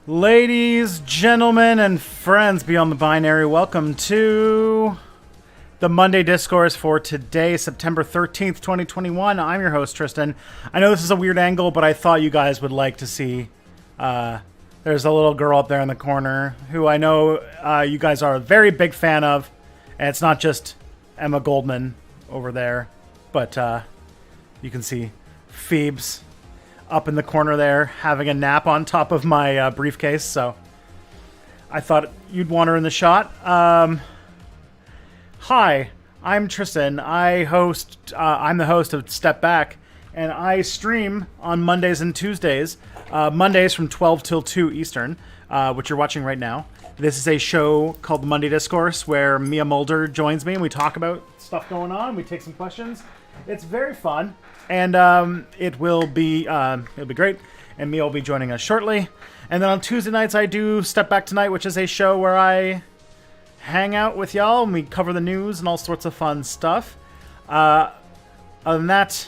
Ladies, gentlemen, and friends beyond the binary, welcome to the Monday Discourse for today, September 13th, 2021. I'm your host, Tristan. I know this is a weird angle, but I thought you guys would like to see. There's a little girl up there in the corner who I know you guys are a very big fan of. And it's not just Emma Goldman over there, but you can see Phoebes up in the corner there having a nap on top of my briefcase, so I thought you'd want her in the shot. Hi, I'm Tristan. I'm the host of Step Back, and I stream on Mondays and Tuesdays. Mondays from 12 till 2 Eastern, which you're watching right now. This is a show called the Monday Discourse where Mia Mulder joins me and we talk about stuff going on. We take some questions. It's very fun. And it'll be great. And Mia will be joining us shortly. And then on Tuesday nights, I do Step Back Tonight, which is a show where I hang out with y'all and we cover the news and all sorts of fun stuff. Other than that,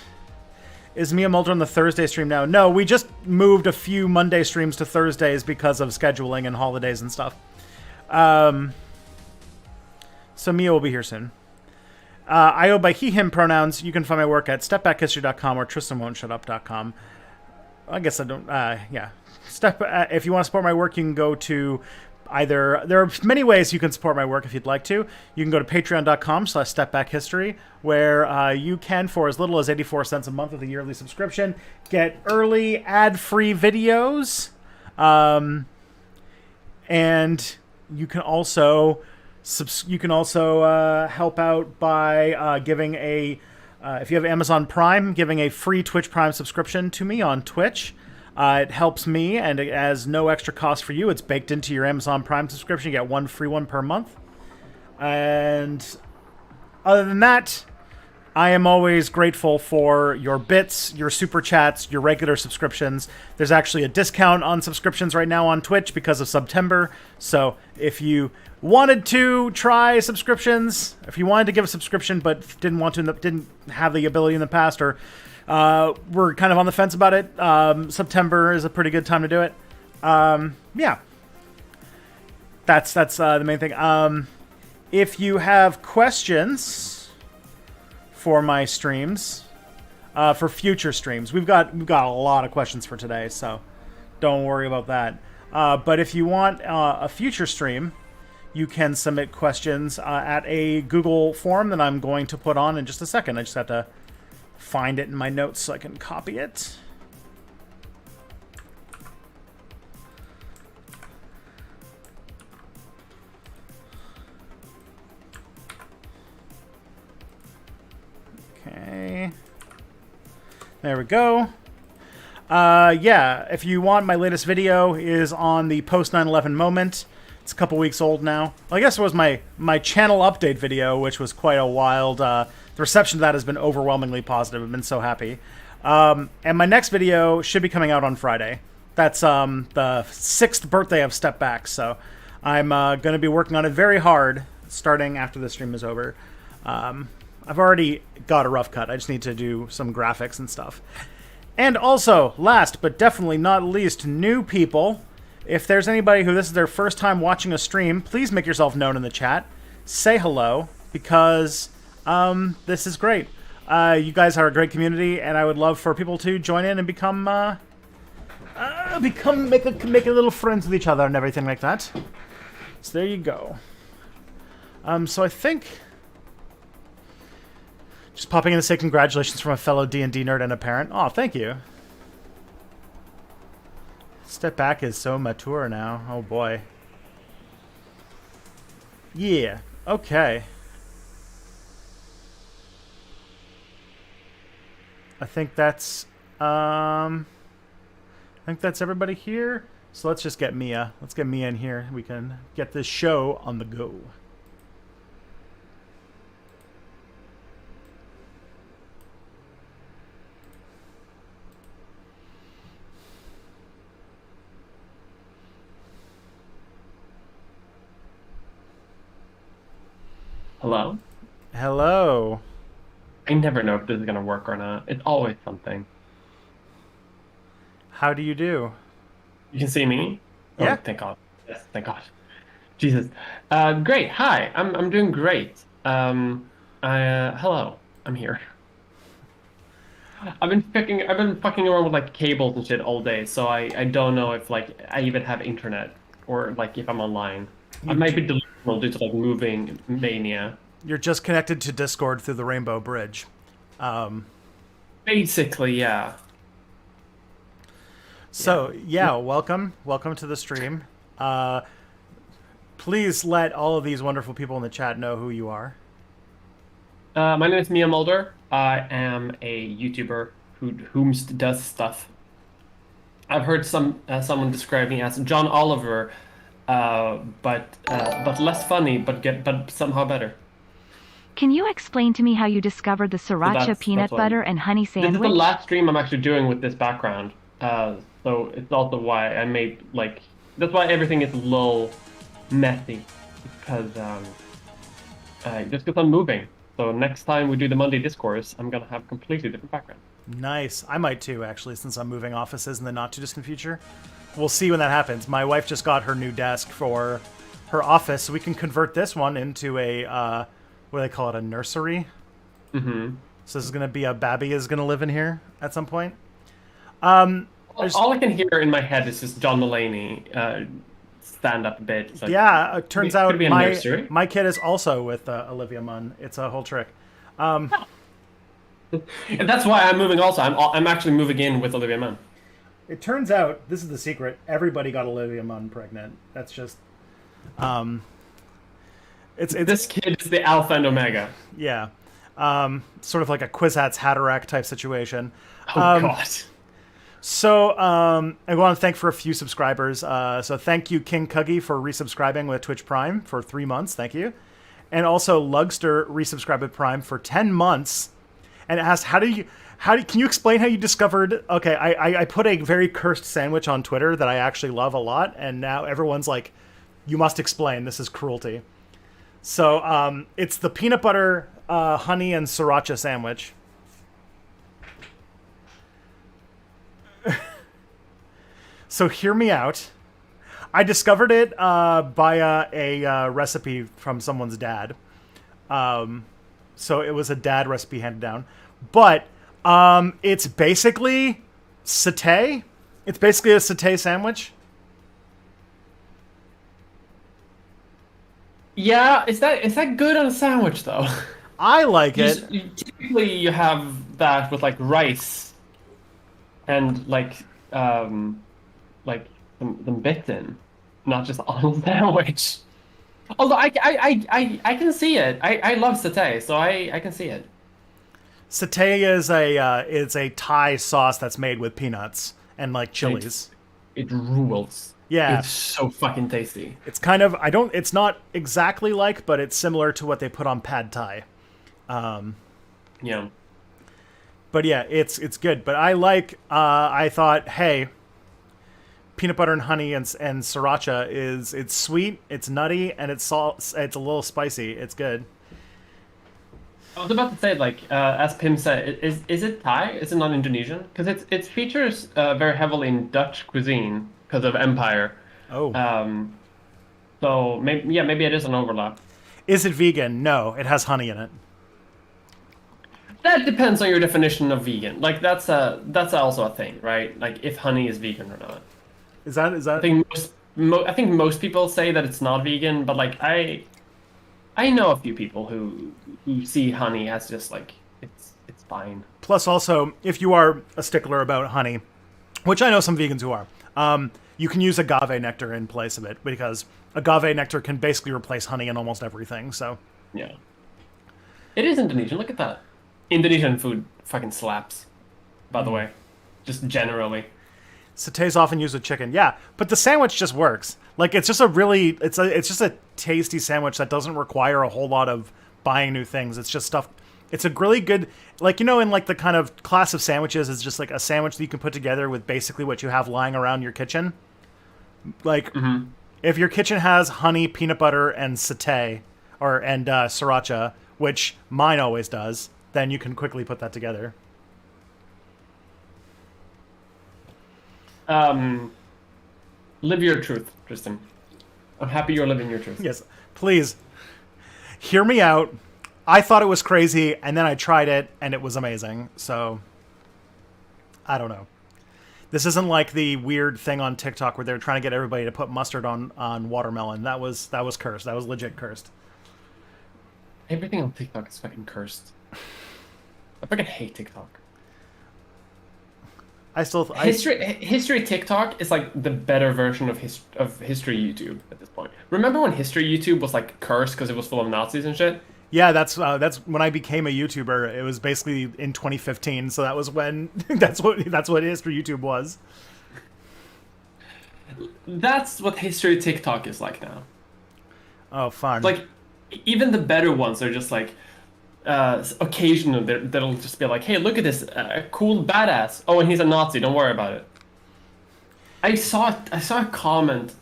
is Mia Mulder on the Thursday stream now? No, we just moved a few Monday streams to Thursdays because of scheduling and holidays and stuff. So Mia will be here soon. I go by he, him pronouns. You can find my work at stepbackhistory.com or tristanwon'tshutup.com. I guess I don't, yeah. If you want to support my work, you can go to either, there are many ways you can support my work if you'd like to. You can go to patreon.com/stepbackhistory, where you can, for as little as 84 cents a month with a yearly subscription, get early ad-free videos. And you can also help out by giving if you have Amazon Prime, giving a free Twitch Prime subscription to me on Twitch. It helps me, and it has no extra cost for you. It's baked into your Amazon Prime subscription. You get one free one per month. And other than that, I am always grateful for your bits, your super chats, your regular subscriptions. There's actually a discount on subscriptions right now on Twitch because of September. So if you wanted to try subscriptions, if you wanted to give a subscription but didn't have the ability in the past, or were kind of on the fence about it, September is a pretty good time to do it. Yeah, that's the main thing. If you have questions for my streams, for future streams, we've got a lot of questions for today, so don't worry about that. But if you want a future stream, you can submit questions at a Google form that I'm going to put on in just a second. I just have to find it in my notes so I can copy it. Okay. There we go. Yeah, if you want, my latest video is on the post 9/11 moment. It's a couple weeks old now. Well, I guess it was my channel update video, which was quite a wild. The reception to that has been overwhelmingly positive. I've been so happy. And my next video should be coming out on Friday. That's the 6th birthday of Step Back, so I'm going to be working on it very hard starting after the stream is over. I've already got a rough cut. I just need to do some graphics and stuff. And also, last but definitely not least, new people. If there's anybody who this is their first time watching a stream, please make yourself known in the chat. Say hello, because this is great. You guys are a great community, and I would love for people to join in and make a little friends with each other and everything like that. So there you go. So I think just popping in to say congratulations from a fellow D&D nerd and a parent. Oh, thank you. Step Back is so mature now. Oh boy. Yeah. Okay. I think that's everybody here. So let's just get Mia. Let's get Mia in here. We can get this show on the go. Hello? Hello. I never know if this is going to work or not. It's always something. How do you do? You can see me? Oh, Yeah. thank God. Yes, thank God. Jesus. Great. Hi. I'm doing great. Hello. I'm here. I've been fucking around with like cables and shit all day, so I don't know if like I even have internet or like if I'm online. I You might be delusional due to like moving mania. you're just connected to Discord through the Rainbow Bridge. Basically, yeah. Yeah. So yeah, welcome to the stream. Uh, please let all of these wonderful people in the chat know who you are. My name is Mia Mulder. I am a YouTuber who does stuff. I've heard someone describe me as John Oliver, but less funny, but somehow better. Can you explain to me how you discovered the So sriracha that's peanut what butter and honey this is the sandwich? last stream I'm actually doing with this background. So it's also why I made like that's why everything is a little messy because just because I'm moving. So next time we do the Monday Discourse, I'm gonna have a completely different background. Nice. I might too, actually, since I'm moving offices in the not too distant future. We'll see when that happens. My wife just got her new desk for her office, so we can convert this one into a what do they call it? A nursery. Mm-hmm. So this is gonna be a Babby is gonna live in here at some point. All I can hear in my head is just John Mulaney stand up a bit. It's like, Yeah, it turns could it out be a my nursery? my kid is also with Olivia Munn. It's a whole trick. And that's why I'm moving. Also, I'm actually moving in with Olivia Munn. It turns out this is the secret. Everybody got Olivia Munn pregnant. That's just, it's This kid is the alpha and omega. yeah, sort of like a Kwisatz Haderach type situation. Oh God. So I want to thank for a few subscribers. So thank you, King Cuggy, for resubscribing with Twitch Prime for 3 months. Thank you, and also Lugster resubscribed with Prime for 10 months, and asked can you explain how you discovered? Okay, I put a very cursed sandwich on Twitter that I actually love a lot, and now everyone's like, you must explain. This is cruelty. So it's the peanut butter, honey, and sriracha sandwich. So hear me out. I discovered it via a recipe from someone's dad. So it was a dad recipe handed down. But it's basically satay. It's basically a satay sandwich. Yeah, is that good on a sandwich though? I like it. Typically, you have that with like rice and like some bits in, not just on a sandwich. Although I can see it. I love satay, so I can see it. Satay is a Thai sauce that's made with peanuts and like chilies. It rules. Yeah. It's so fucking tasty. It's kind of it's not exactly like, but it's similar to what they put on pad Thai. Yeah. But yeah, it's good. But I thought, hey, peanut butter and honey and sriracha it's sweet, it's nutty, and it's a little spicy. It's good. I was about to say, like, as Pim said, is it Thai? Is it not Indonesian? Because it features very heavily in Dutch cuisine because of Empire. Oh. So maybe it is an overlap. Is it vegan? No, it has honey in it. That depends on your definition of vegan. Like that's also a thing, right? Like if honey is vegan or not. Is that? I think I think most people say that it's not vegan, but like I know a few people who see honey as just like it's fine. Plus, also, if you are a stickler about honey, which I know some vegans who are, you can use agave nectar in place of it because agave nectar can basically replace honey in almost everything. So Yeah. It is Indonesian. Look at that. Indonesian food fucking slaps, by the way. Just generally. satay's often used with chicken. Yeah, but the sandwich just works. Like it's just it's just a tasty sandwich that doesn't require a whole lot of buying new things. It's just stuff. It's a really good, like, in like the kind of class of sandwiches is just like a sandwich that you can put together with basically what you have lying around your kitchen. Like if your kitchen has honey, peanut butter, and satay and sriracha, which mine always does, then you can quickly put that together. Live your truth, Tristan. I'm happy you're living your truth. Yes, please hear me out. I thought it was crazy, and then I tried it, and it was amazing. So, I don't know. This isn't like the weird thing on TikTok where they're trying to get everybody to put mustard on watermelon. That was cursed. That was legit cursed. Everything on TikTok is fucking cursed. I fucking hate TikTok. History TikTok is like the better version of history YouTube at this point. Remember when history YouTube was like cursed because it was full of Nazis and shit? Yeah, that's when I became a YouTuber. It was basically in 2015, so that was when that's what history YouTube was. That's what history TikTok is like now. Oh, fun! Like even the better ones are just like occasionally that'll just be like, hey, look at this cool badass. Oh, and he's a Nazi. Don't worry about it. I saw a comment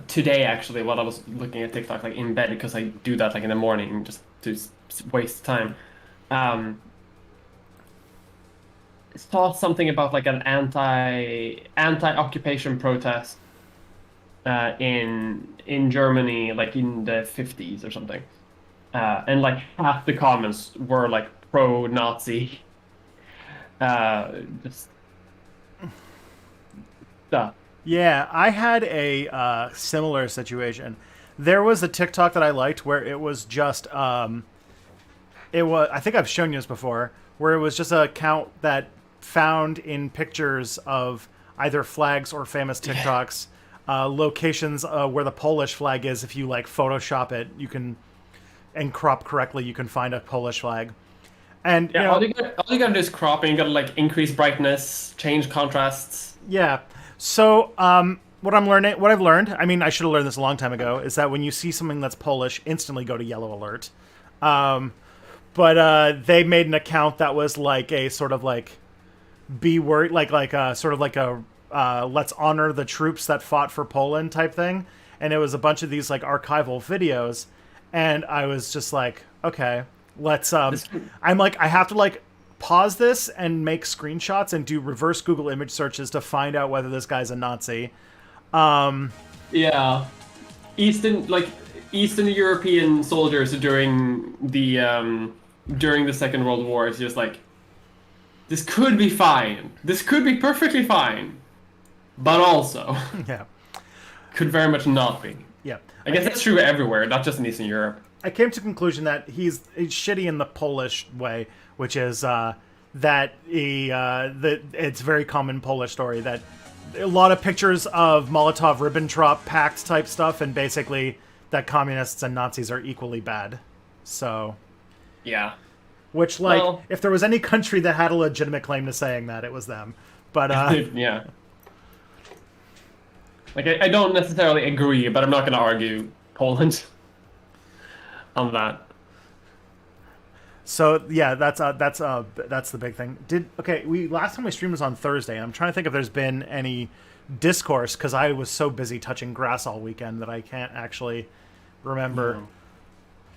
today actually while I was looking at TikTok like in bed because I do that like in the morning just to waste time. Saw something about like an anti-occupation protest in Germany like in the 50s or something. And like half the comments were like pro-Nazi. Just stuff. Yeah, I had a similar situation. There was a TikTok that I liked where it was just it was, I think I've shown you this before, where it was just an account that found in pictures of either flags or famous TikToks locations where the Polish flag is. If you like Photoshop it, you can, and crop correctly, you can find a Polish flag. And yeah, you know, all you gotta do is crop, and you gotta like increase brightness, change contrasts. Yeah. So what I've learned, I mean, I should have learned this a long time ago, is that when you see something that's Polish, instantly go to yellow alert. But they made an account that was like a sort of like be worried, like sort of like a let's honor the troops that fought for Poland type thing. And it was a bunch of these like archival videos, and I was just like, okay, let's I'm like, I have to like pause this and make screenshots and do reverse Google image searches to find out whether this guy's a Nazi. Yeah, Eastern European soldiers during the Second World War is just like, this could be fine. This could be perfectly fine, but also Yeah. could very much not be. Yeah. I guess that's true everywhere, not just in Eastern Europe. I came to the conclusion that he's shitty in the Polish way, which is that it's a very common Polish story that a lot of pictures of Molotov-Ribbentrop pact type stuff, and basically that communists and Nazis are equally bad. So, yeah. Which, like, well, if there was any country that had a legitimate claim to saying that, it was them. But yeah. Like, I don't necessarily agree, but I'm not going to argue Poland on that. So yeah, that's the big thing. Last time we streamed was on Thursday, and I'm trying to think if there's been any discourse because I was so busy touching grass all weekend that I can't actually remember. No.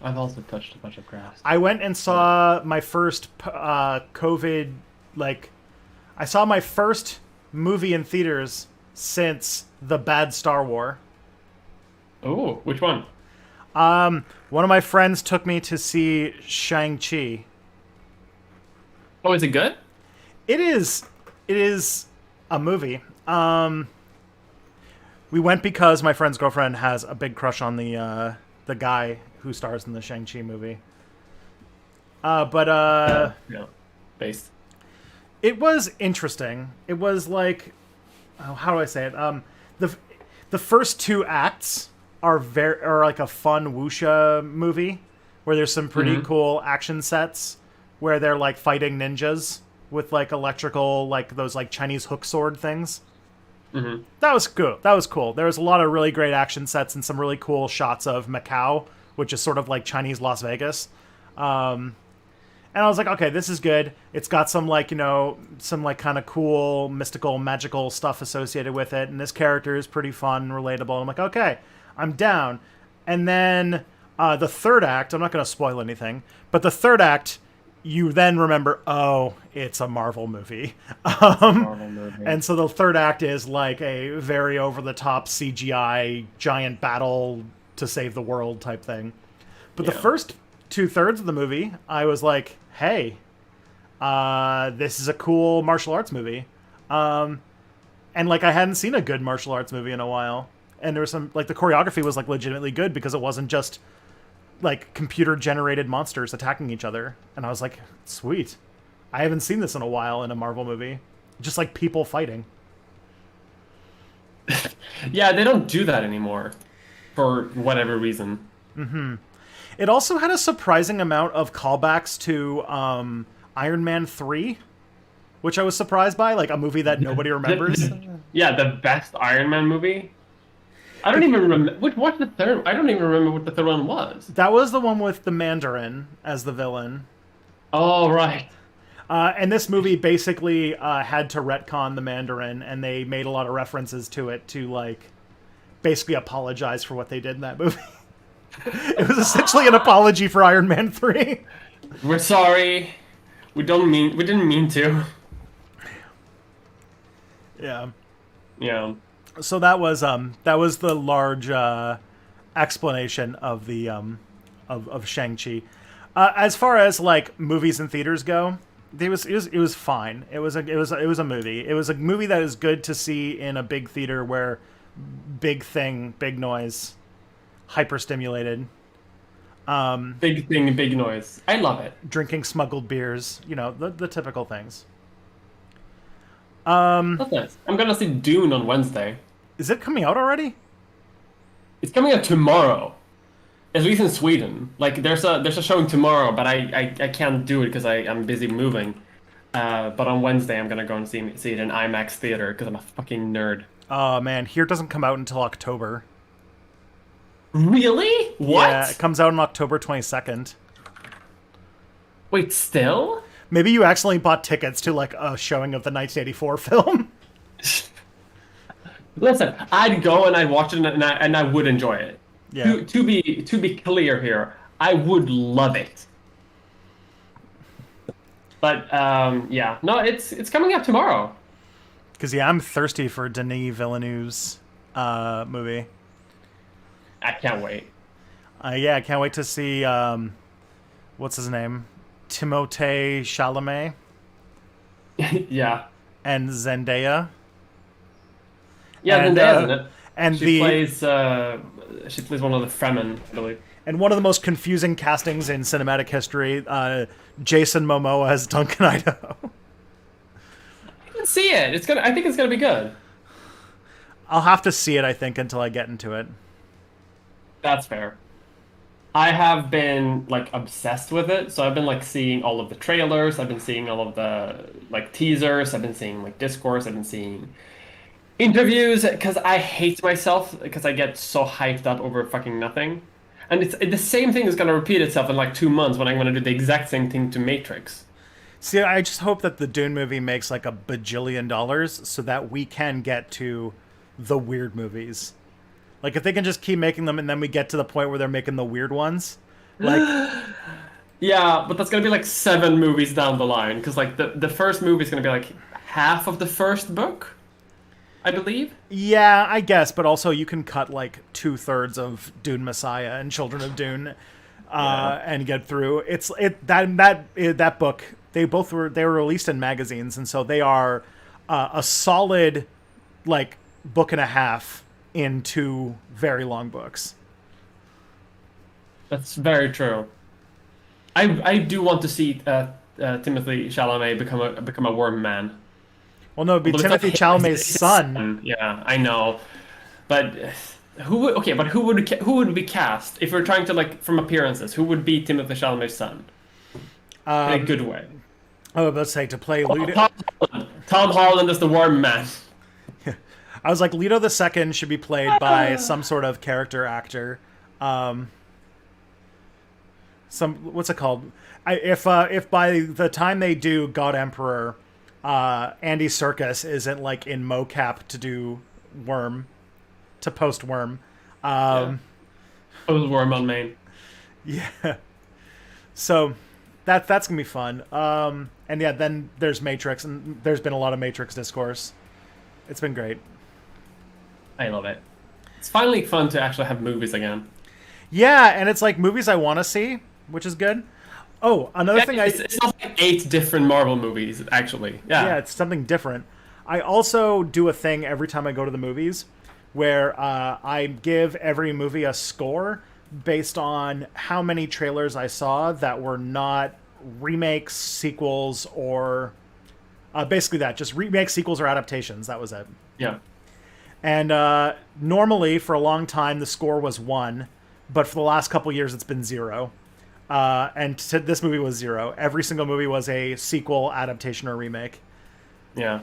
I've also touched a bunch of grass. I went and saw my first COVID, I saw my first movie in theaters since the bad Star Wars. Oh, which one? One of my friends took me to see Shang-Chi. Oh, is it good? It is a movie. We went because my friend's girlfriend has a big crush on the guy who stars in the Shang-Chi movie. Yeah, based. It was interesting. It was like, how do I say it? The first two acts are like a fun wuxia movie where there's some pretty cool action sets where they're like fighting ninjas with like electrical, like those like Chinese hook sword things. Mm-hmm. That was cool. That was cool. There was a lot of really great action sets and some really cool shots of Macau, which is sort of like Chinese Las Vegas. And I was like, okay, this is good. It's got some like, some like kind of cool, mystical, magical stuff associated with it. And this character is pretty fun, relatable. I'm like, okay, I'm down. And then the third act, I'm not going to spoil anything, but the third act you then remember, oh, it's a Marvel movie. Marvel movie. And so the third act is like a very over-the-top CGI giant battle to save the world type thing. But the first 2/3 of the movie, I was like, hey, this is a cool martial arts movie. And like I hadn't seen a good martial arts movie in a while. And there was some, like, the choreography was like legitimately good because it wasn't just like computer generated monsters attacking each other. And I was like, sweet. I haven't seen this in a while in a Marvel movie. Just like people fighting. Yeah, they don't do that anymore for whatever reason. It also had a surprising amount of callbacks to Iron Man 3, which I was surprised by, like a movie that nobody remembers. Yeah, the best Iron Man movie. I don't even remember. What's the third? I don't even remember what the third one was. That was the one with the Mandarin as the villain. Oh, right. And this movie basically had to retcon the Mandarin, and they made a lot of references to it to, like, basically apologize for what they did in that movie. It was essentially an apology for Iron Man 3. We're sorry. We didn't mean to. Yeah. Yeah. So that was the large explanation of the of Shang-Chi. As far as like movies and theaters go, it was fine. It was a movie. It was a movie that is good to see in a big theater where big thing, big noise, hyper stimulated. Big thing, big noise. I love it. Drinking smuggled beers, the typical things. That's nice. I'm gonna see Dune on Wednesday. Is it coming out already? It's coming out tomorrow. At least in Sweden. Like there's a showing tomorrow, but I can't do it because I'm busy moving. But on Wednesday I'm gonna go and see it in IMAX theater because I'm a fucking nerd. Oh man, here doesn't come out until October. Really? What? Yeah, it comes out on October 22nd. Wait, still? Maybe you accidentally bought tickets to like a showing of the 1984 film. Listen, I'd go and I'd watch it and I would enjoy it. Yeah. To be clear here, I would love it. But yeah, no, it's coming out tomorrow. Because yeah, I'm thirsty for Denis Villeneuve's movie. I can't wait. Yeah, I can't wait to see what's his name, Timothée Chalamet. Yeah. And Zendaya. Yeah, Zendaya's in it. And she plays one of the Fremen, I believe. And one of the most confusing castings in cinematic history, Jason Momoa as Duncan Idaho. I can see it. I think it's gonna be good. I'll have to see it, I think, until I get into it. That's fair. I have been like obsessed with it, so I've been like seeing all of the trailers, I've been seeing all of the like teasers, I've been seeing like discourse, I've been seeing interviews because I hate myself because I get so hyped up over fucking nothing. And the same thing is going to repeat itself in like 2 months when I'm going to do the exact same thing to Matrix. See, I just hope that the Dune movie makes like $1 bajillion so that we can get to the weird movies. Like if they can just keep making them and then we get to the point where they're making the weird ones. Like yeah, but that's going to be like 7 movies down the line because like the first movie is going to be like half of the first book, I believe. Yeah, I guess, but also you can cut like 2/3 of Dune Messiah and Children of Dune, and get through. That book. They were released in magazines, and so they are a solid like book and a half in 2 very long books. That's very true. I do want to see Timothée Chalamet become a worm man. Well, no, it'd be Timothée Chalamet's son. Yeah, I know, but who would be cast if we're trying to like from appearances? Who would be Timothée Chalamet's son? In a good way. Oh, let's say to play Leto. Tom Holland is the worm man. I was like, Leto II should be played by some sort of character actor. What's it called? If by the time they do God Emperor, Andy Serkis isn't like in mocap to do Worm, to post Worm. Post Worm on main. Yeah. So that's gonna be fun. And yeah, then there's Matrix, and there's been a lot of Matrix discourse. It's been great. I love it. It's finally fun to actually have movies again. Yeah, and it's like movies I want to see, which is good. Oh, another thing it's not like 8 different Marvel movies, actually. Yeah, it's something different. I also do a thing every time I go to the movies where I give every movie a score based on how many trailers I saw that were not remakes, sequels, or basically that. Just remakes, sequels, or adaptations. That was it. Yeah. And normally, for a long time, the score was 1, but for the last couple years, it's been 0. And this movie was 0. Every single movie was a sequel, adaptation, or remake. Yeah.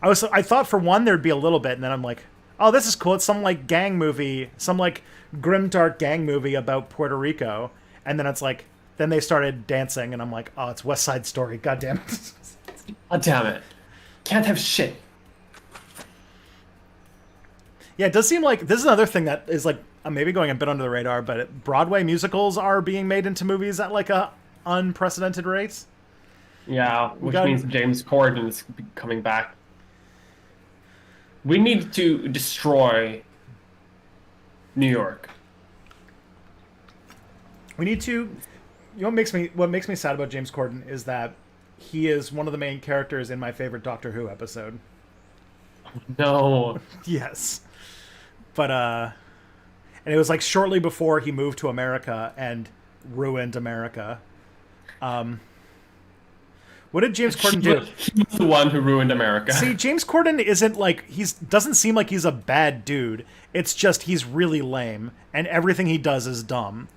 I thought for one there'd be a little bit, and then I'm like, oh, this is cool. It's some like gang movie, some like grimdark gang movie about Puerto Rico. And then it's like, then they started dancing, and I'm like, oh, it's West Side Story. God damn it. God damn it. Can't have shit. Yeah, it does seem like this is another thing that is like maybe going a bit under the radar, but Broadway musicals are being made into movies at like a unprecedented rate. Yeah, which means James Corden is coming back. We need to destroy New York. We need to. You know what makes me sad about James Corden is that he is one of the main characters in my favorite Doctor Who episode. No. Yes. But and it was like shortly before he moved to America and ruined America. What did James Corden do? He was the one who ruined America. See, James Corden isn't like doesn't seem like he's a bad dude. It's just he's really lame and everything he does is dumb.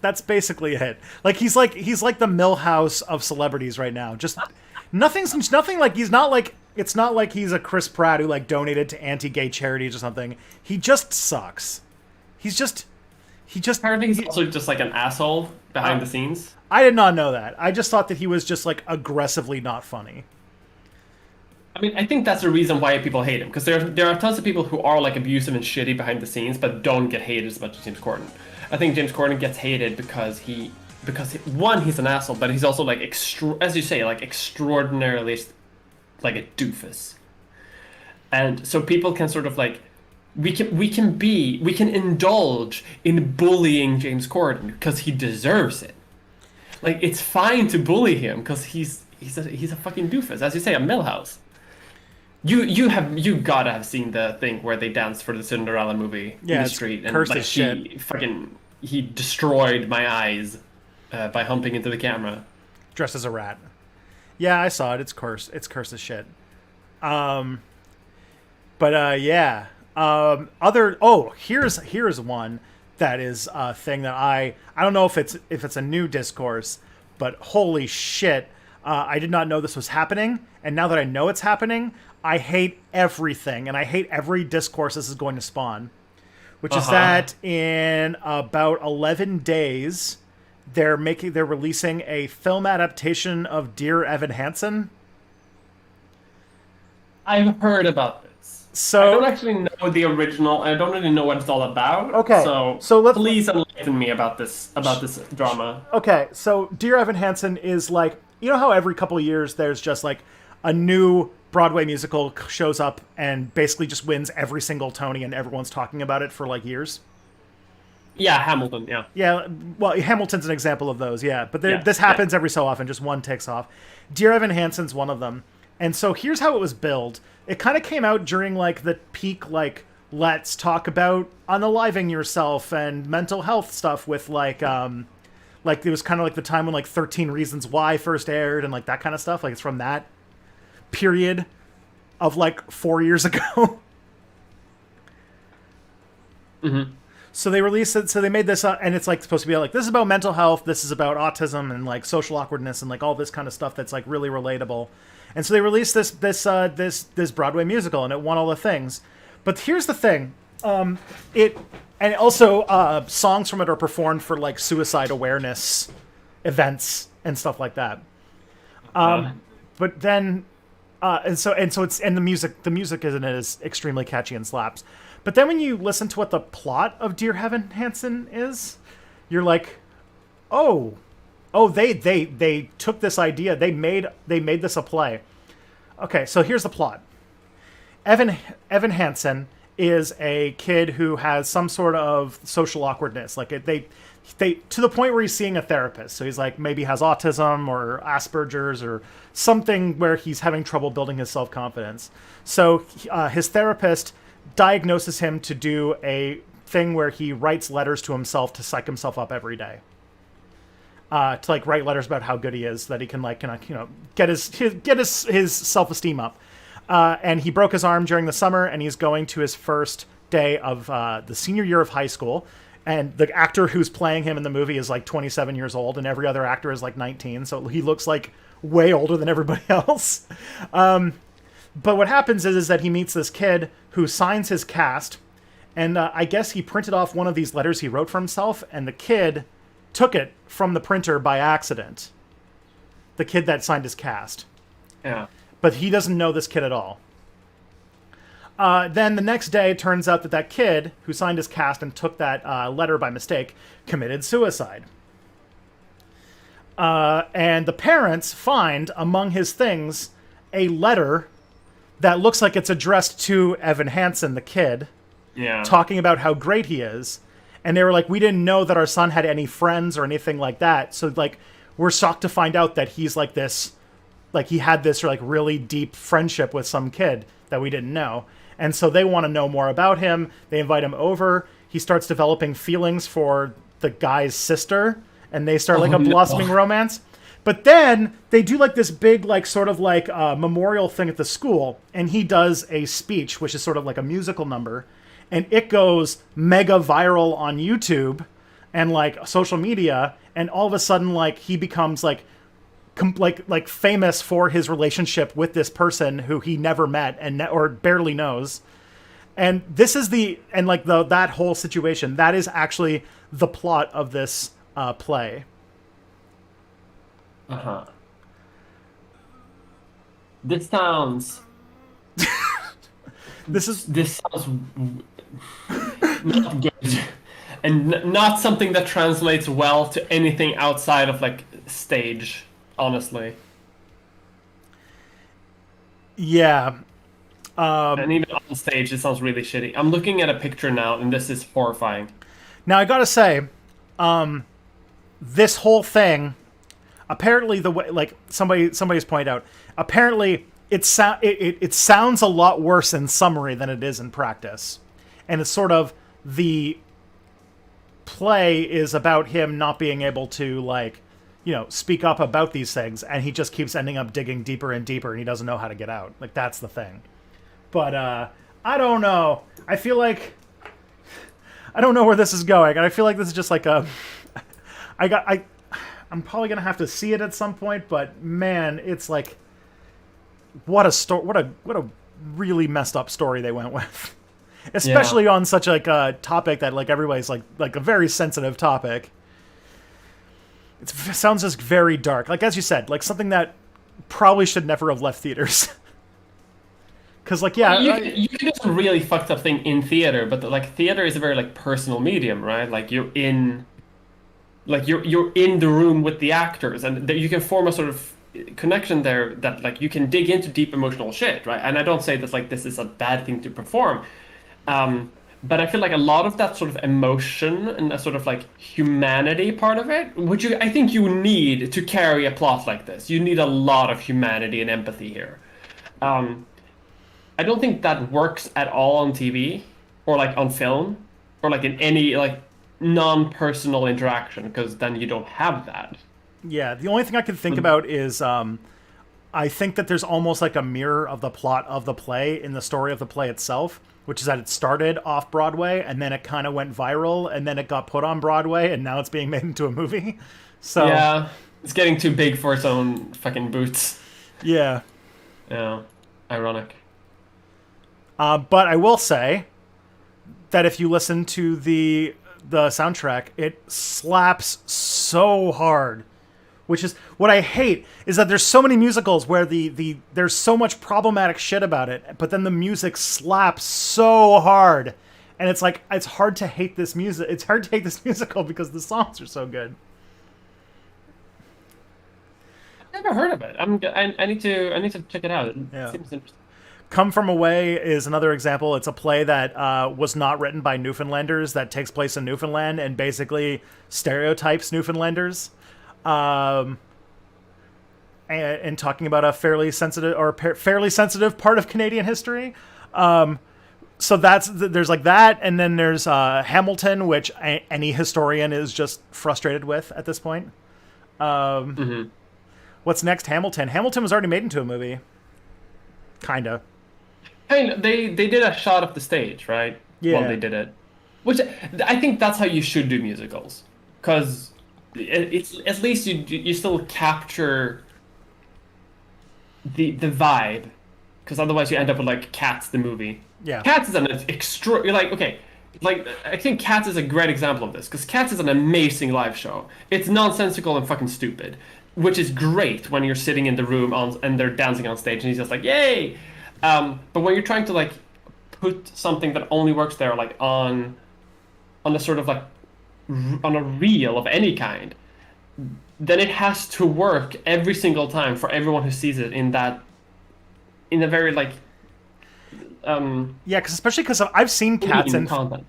That's basically it. Like he's like the Milhouse of celebrities right now. Just nothing like he's not like it's not like he's a Chris Pratt who like donated to anti-gay charities or something. He just sucks. He just Apparently he's also just like an asshole behind the scenes. I did not know that. I just thought that he was just like aggressively not funny. I mean, I think that's the reason why people hate him, because there are tons of people who are like abusive and shitty behind the scenes, but don't get hated as much as James Corden. I think James Corden gets hated because one, he's an asshole, but he's also like as you say, like extraordinarily like a doofus. And so people can sort of like we can indulge in bullying James Corden because he deserves it. Like it's fine to bully him because he's a fucking doofus, as you say, a Milhouse. You gotta have seen the thing where they danced for the Cinderella movie in the street, and like he destroyed my eyes by humping into the camera. Dressed as a rat. Yeah, I saw it. It's cursed. It's cursed as shit. Yeah. Here's one that is a thing that I don't know if it's a new discourse, but holy shit, I did not know this was happening, and now that I know it's happening, I hate everything, and I hate every discourse this is going to spawn, which is that in about 11 days, they're releasing a film adaptation of Dear Evan Hansen. I've heard about this. So I don't actually know the original. I don't really know what it's all about. Okay. So please enlighten me about this drama. Okay. So Dear Evan Hansen is like, you know how every couple of years there's just like a new Broadway musical shows up and basically just wins every single Tony and everyone's talking about it for like years? Yeah, Hamilton, yeah. Yeah, well, Hamilton's an example of those, yeah. But this happens every so often, just one takes off. Dear Evan Hansen's one of them. And so here's how it was billed. It kind of came out during like the peak, like, let's talk about unaliving yourself and mental health stuff with like it was kind of like the time when like 13 Reasons Why first aired and like that kind of stuff. Like it's from that period of like 4 years ago. Mm-hmm. So they released it. So they made this and it's like supposed to be like, this is about mental health. This is about autism and like social awkwardness and like all this kind of stuff that's like really relatable. And so they released this Broadway musical and it won all the things. But here's the thing. And also songs from it are performed for like suicide awareness events and stuff like that. But then and so it's the music isn't as extremely catchy and slaps. But then when you listen to what the plot of Dear Evan Hansen is, you're like, oh, Oh, they took this idea. They made this a play. Okay, so here's the plot. Evan Hansen is a kid who has some sort of social awkwardness. Like they to the point where he's seeing a therapist. So he's like maybe has autism or Asperger's or something where he's having trouble building his self-confidence. So his therapist diagnoses him to do a thing where he writes letters to himself to psych himself up every day. To like write letters about how good he is, so that he can like get his self-esteem up. And he broke his arm during the summer, and he's going to his first day of the senior year of high school. And the actor who's playing him in the movie is like 27 years old, and every other actor is like 19, so he looks like way older than everybody else. But what happens is that he meets this kid who signs his cast, and I guess he printed off one of these letters he wrote for himself, and the kid took it from the printer by accident. The kid that signed his cast. Yeah. But he doesn't know this kid at all. Then the next day, it turns out that kid who signed his cast and took that letter by mistake committed suicide. And the parents find among his things a letter that looks like it's addressed to Evan Hansen, the kid, talking about how great he is. And they were like, we didn't know that our son had any friends or anything like that. So like, we're shocked to find out that he's like this, like he had this like really deep friendship with some kid that we didn't know. And so they want to know more about him. They invite him over. He starts developing feelings for the guy's sister, and they start like a blossoming romance. But then they do like this big, like sort of like memorial thing at the school. And he does a speech, which is sort of like a musical number. And it goes mega viral on YouTube and like social media. And all of a sudden, like he becomes like famous for his relationship with this person who he never met or barely knows. And this is that whole situation. That is actually the plot of this play. Uh-huh. This sounds not good, and not something that translates well to anything outside of like stage, honestly. Yeah. And even on stage, it sounds really shitty. I'm looking at a picture now, and this is horrifying. Now I gotta say, this whole thing, apparently the way, like somebody's pointed out, apparently it sounds a lot worse in summary than it is in practice. And it's sort of, the play is about him not being able to like, speak up about these things, and he just keeps ending up digging deeper and deeper, and he doesn't know how to get out. Like, that's the thing. But I don't know. I feel like I don't know where this is going, and I feel like this is just like I'm probably gonna have to see it at some point. But man, it's like, what a really messed up story they went with, especially on such like a topic that like everybody's like a very sensitive topic. It sounds just very dark. Like, as you said, like something that probably should never have left theaters. Because, like, you can do some really fucked up thing in theater, but like theater is a very like personal medium, right? Like you're in the room with the actors, and you can form a sort of connection there that like you can dig into deep emotional shit, right? And I don't say that like this is a bad thing to perform, but I feel like a lot of that sort of emotion and a sort of like humanity part of it, which I think you need to carry a plot like this. You need a lot of humanity and empathy here. I don't think that works at all on TV or like on film or like in any like non-personal interaction, because then you don't have that. Yeah, the only thing I can think about is I think that there's almost like a mirror of the plot of the play in the story of the play itself, which is that it started off Broadway and then it kind of went viral and then it got put on Broadway and now it's being made into a movie. So yeah, it's getting too big for its own fucking boots. Yeah. Yeah, ironic. But I will say that if you listen to the soundtrack, it slaps so hard. Which is what I hate, is that there's so many musicals where there's so much problematic shit about it, but then the music slaps so hard, and it's like it's hard to hate this music. It's hard to hate this musical because the songs are so good. never heard of it. I need to check it out. It Yeah. seems interesting. Come From Away is another example. It's a play that was not written by Newfoundlanders, that takes place in Newfoundland and basically stereotypes Newfoundlanders, and talking about a fairly sensitive part of Canadian history. So there's like that, and then there's Hamilton, which any historian is just frustrated with at this point. What's next? Hamilton. Hamilton was already made into a movie, kinda. They did a shot of the stage, right? Yeah. Well, they did it, which I think that's how you should do musicals, because it's at least you still capture the vibe, because otherwise you end up with like Cats the movie. Yeah. Cats is an extra. You're like, okay, like I think Cats is a great example of this, because Cats is an amazing live show. It's nonsensical and fucking stupid, which is great when you're sitting in the room and they're dancing on stage and he's just like, yay. But when you're trying to like put something that only works there like on a sort of like on a reel of any kind, then it has to work every single time for everyone who sees it in a very like Yeah, especially because I've seen Cats in content.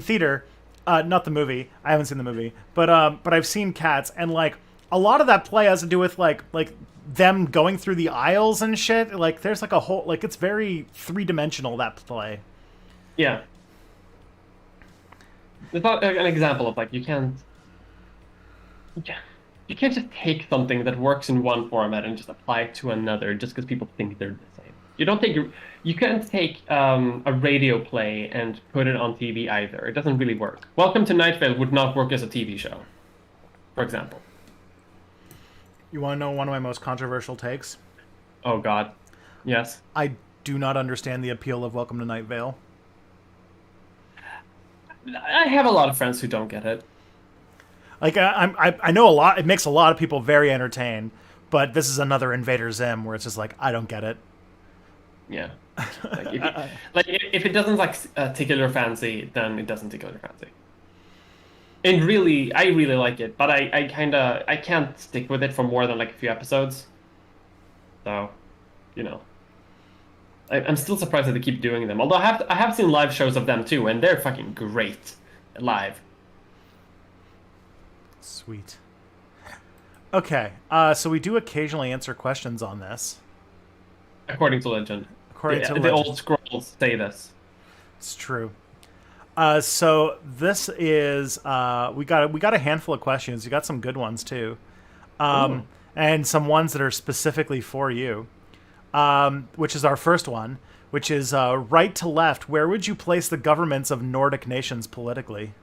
theater, not the movie. I haven't seen the movie, but I've seen Cats, and like a lot of that play has to do with like them going through the aisles and shit. Like there's like a whole like it's very 3-dimensional, that play. Yeah. It's not an example of like you can't just take something that works in one format and just apply it to another just because people think they're the same. You can't take a radio play and put it on TV either. It doesn't really work. Welcome to Night Vale would not work as a TV show, for example. You want to know one of my most controversial takes? Oh God, yes. I do not understand the appeal of Welcome to Night Vale. I have a lot of friends who don't get it. Like I know a lot. It makes a lot of people very entertained, but this is another Invader Zim where it's just like I don't get it. Yeah. If it doesn't like tickle your fancy, then it doesn't tickle your fancy. And really, I really like it, but I can't stick with it for more than like a few episodes. So, you know, I'm still surprised that they keep doing them. Although I have seen live shows of them too, and they're fucking great live. Sweet. Okay, so we do occasionally answer questions on this. According to legend. The old scrolls say this. It's true. So this is we got a handful of questions. You got some good ones too, and some ones that are specifically for you. Which is our first one, which is right to left. Where would you place the governments of Nordic nations politically?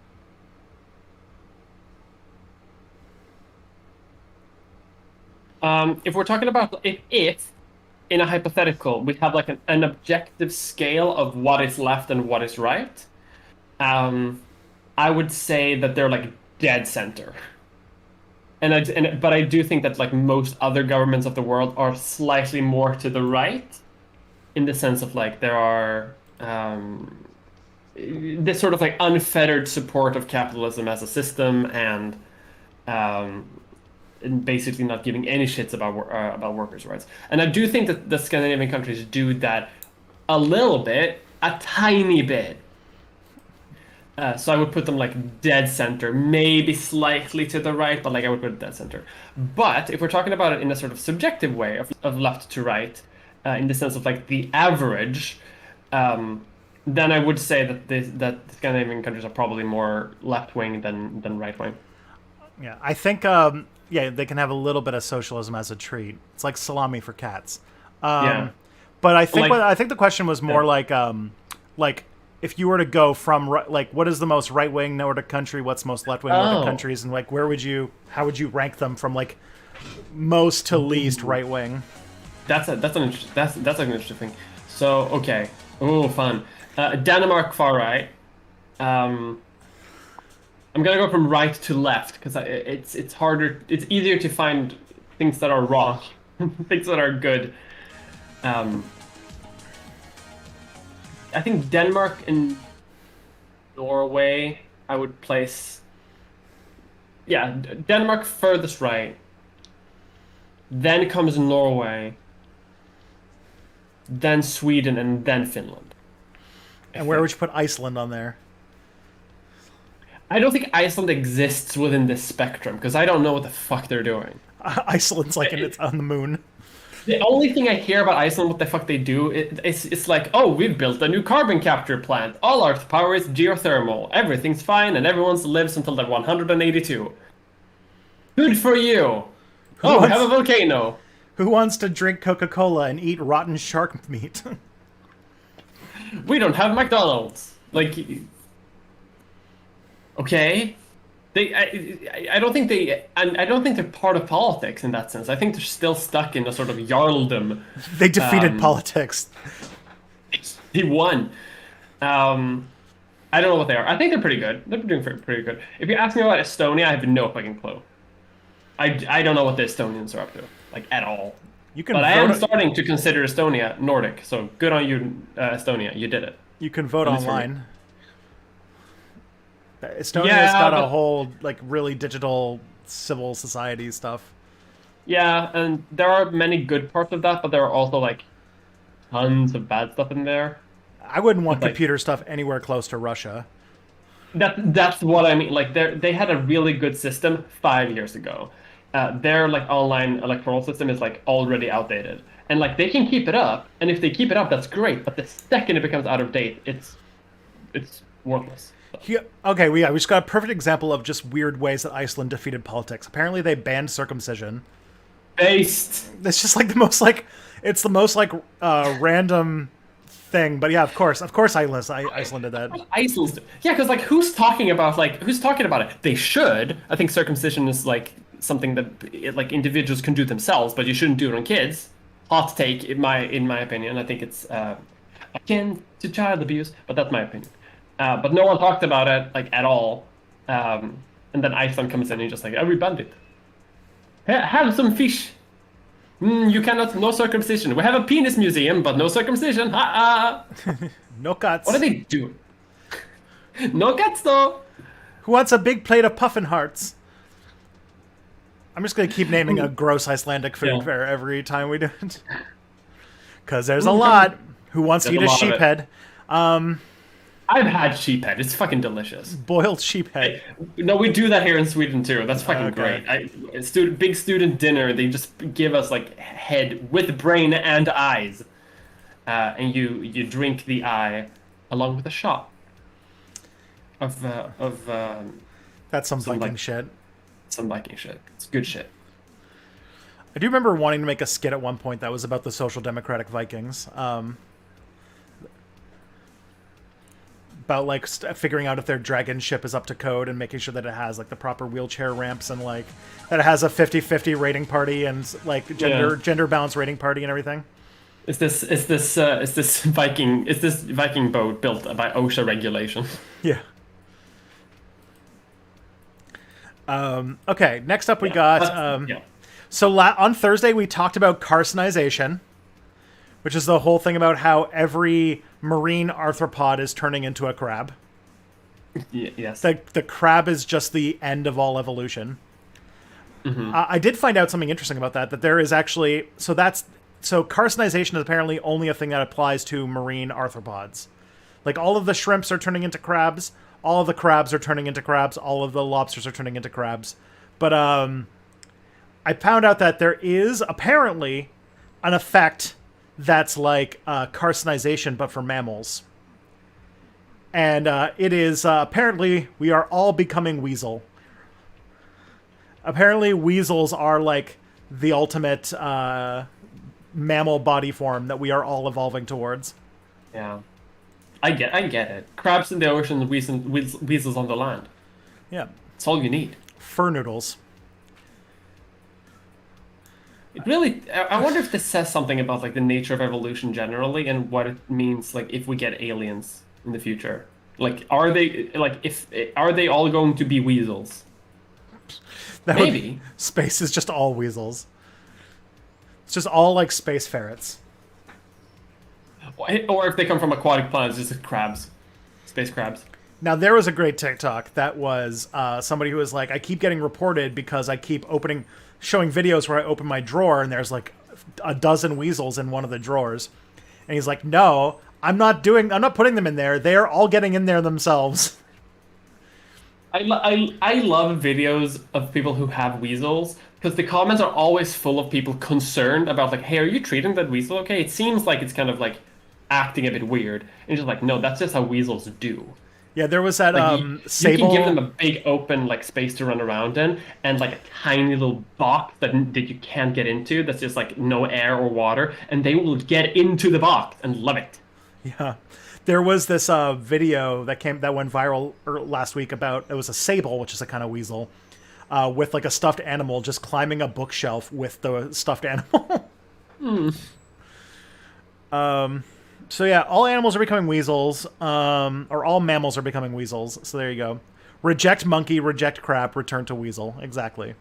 If we're talking about if in a hypothetical we have like an objective scale of what is left and what is right, I would say that they're like dead center. But I do think that like most other governments of the world are slightly more to the right, in the sense of like there are this sort of like unfettered support of capitalism as a system, and basically not giving any shits about workers' rights. And I do think that the Scandinavian countries do that a little bit, a tiny bit. So I would put them like dead center, maybe slightly to the right, but like I would put it dead center. But if we're talking about it in a sort of subjective way of left to right, in the sense of like the average, then I would say that the Scandinavian countries are probably more left wing than right wing. Yeah, I think they can have a little bit of socialism as a treat. It's like salami for cats. Yeah. But I think Like- I think the question was more like if you were to go from like what is the most right wing Nordic country, what's most left wing Nordic countries, and like how would you rank them from like most to least right wing? That's an interesting thing. So okay, fun. Denmark far right. I'm gonna go from right to left because it's harder. It's easier to find things that are wrong, things that are good. I think Denmark and Norway I would place. Yeah, Denmark furthest right, then comes Norway, then Sweden, and then Finland. And where would you put Iceland on there? I don't think Iceland exists within this spectrum because I don't know what the fuck they're doing. Iceland's like it's on the moon. The only thing I hear about Iceland, what the fuck they do, it's like, oh, we've built a new carbon capture plant. All our power is geothermal. Everything's fine, and everyone lives until they're 182. Good for you. Oh, we have a volcano. Who wants to drink Coca-Cola and eat rotten shark meat? We don't have McDonald's. Like, okay. I don't think I don't think they're part of politics in that sense. I think they're still stuck in a sort of jarldom. They defeated politics. He won. I don't know what they are. I think they're pretty good. They're doing pretty good. If you ask me about Estonia, I have no fucking clue. I don't know what the Estonians are up to, like, at all. But I am starting to consider Estonia Nordic, so good on you, Estonia. You did it. You can vote online. Estonia's got a whole, like, really digital civil society stuff. Yeah, and there are many good parts of that, but there are also, like, tons of bad stuff in there. I wouldn't want computer stuff anywhere close to Russia. That's what I mean. Like, they had a really good system 5 years ago. Their, like, online electoral system is, like, already outdated. And, like, they can keep it up, and if they keep it up, that's great. But the second it becomes out of date, it's worthless. Yeah, okay, we just got a perfect example of just weird ways that Iceland defeated politics. Apparently, they banned circumcision. Based. It's just like the most random thing. But yeah, of course, Iceland did that. Iceland, yeah, because like who's talking about it? They should. I think circumcision is like something that like individuals can do themselves, but you shouldn't do it on kids. Hot take in my opinion. I think it's akin to child abuse, but that's my opinion. But no one talked about it like at all. And then Iceland comes in and he's just like, oh, we banned it. Have some fish. You cannot, no circumcision. We have a penis museum, but no circumcision. No cuts. What are they doing? No cuts though. Who wants a big plate of puffin hearts? I'm just going to keep naming a gross Icelandic food for every time we do it. Because there's a lot. Who wants to eat a sheephead? I've had sheephead. It's fucking delicious. Boiled sheephead. No, we do that here in Sweden too. That's fucking great. Big student dinner. They just give us like head with brain and eyes, and you drink the eye along with a shot of That's some Viking shit. Some Viking shit. It's good shit. I do remember wanting to make a skit at one point that was about the Social Democratic Vikings. About like figuring out if their dragon ship is up to code and making sure that it has like the proper wheelchair ramps and like that it has a 50-50 rating party and like gender balance rating party and everything. Is this Viking boat built by OSHA regulation? Yeah. Okay, next up we got so on Thursday we talked about carcinization, which is the whole thing about how every marine arthropod is turning into a crab. Yes. The crab is just the end of all evolution. Mm-hmm. I did find out something interesting about that there is actually... So carcinization is apparently only a thing that applies to marine arthropods. Like, all of the shrimps are turning into crabs, all of the crabs are turning into crabs, all of the lobsters are turning into crabs. But I found out that there is apparently an effect that's like carcinization, but for mammals. And it is apparently we are all becoming weasel. Apparently weasels are like the ultimate mammal body form that we are all evolving towards. Yeah. I get it. Crabs in the ocean, weasels on the land. Yeah. It's all you need. Fur noodles. It really, I wonder if this says something about like the nature of evolution generally and what it means like if we get aliens in the future. Like are they all going to be weasels? Maybe. Space is just all weasels. It's just all like space ferrets. Or if they come from aquatic planets, just crabs. Space crabs. Now, there was a great TikTok that was somebody who was like, I keep getting reported because I keep opening... showing videos where I open my drawer and there's like a dozen weasels in one of the drawers. And he's like, no, I'm not putting them in there. They're all getting in there themselves. I love videos of people who have weasels because the comments are always full of people concerned about like, hey, are you treating that weasel okay? It seems like it's kind of like acting a bit weird. And it's just like, no, that's just how weasels do. Yeah, there was that Like Sable. you can give them a big open like space to run around in, and like a tiny little box that you can't get into. That's just like no air or water, and they will get into the box and love it. Yeah, there was this video that went viral last week about it was a Sable, which is a kind of weasel, with like a stuffed animal just climbing a bookshelf with the stuffed animal. So yeah, all animals are becoming weasels, or all mammals are becoming weasels. So there you go. Reject monkey, reject crab, return to weasel. Exactly.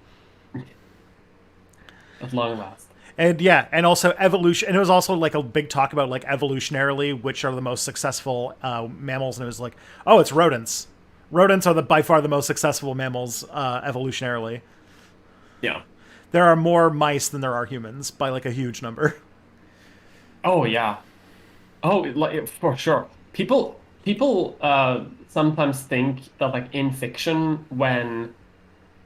At long last. And yeah, and also evolution. And it was also like a big talk about like evolutionarily, which are the most successful mammals. And it was like, oh, it's rodents. Rodents are by far the most successful mammals evolutionarily. Yeah. There are more mice than there are humans by like a huge number. Oh yeah. Oh, like, for sure. People sometimes think that like in fiction when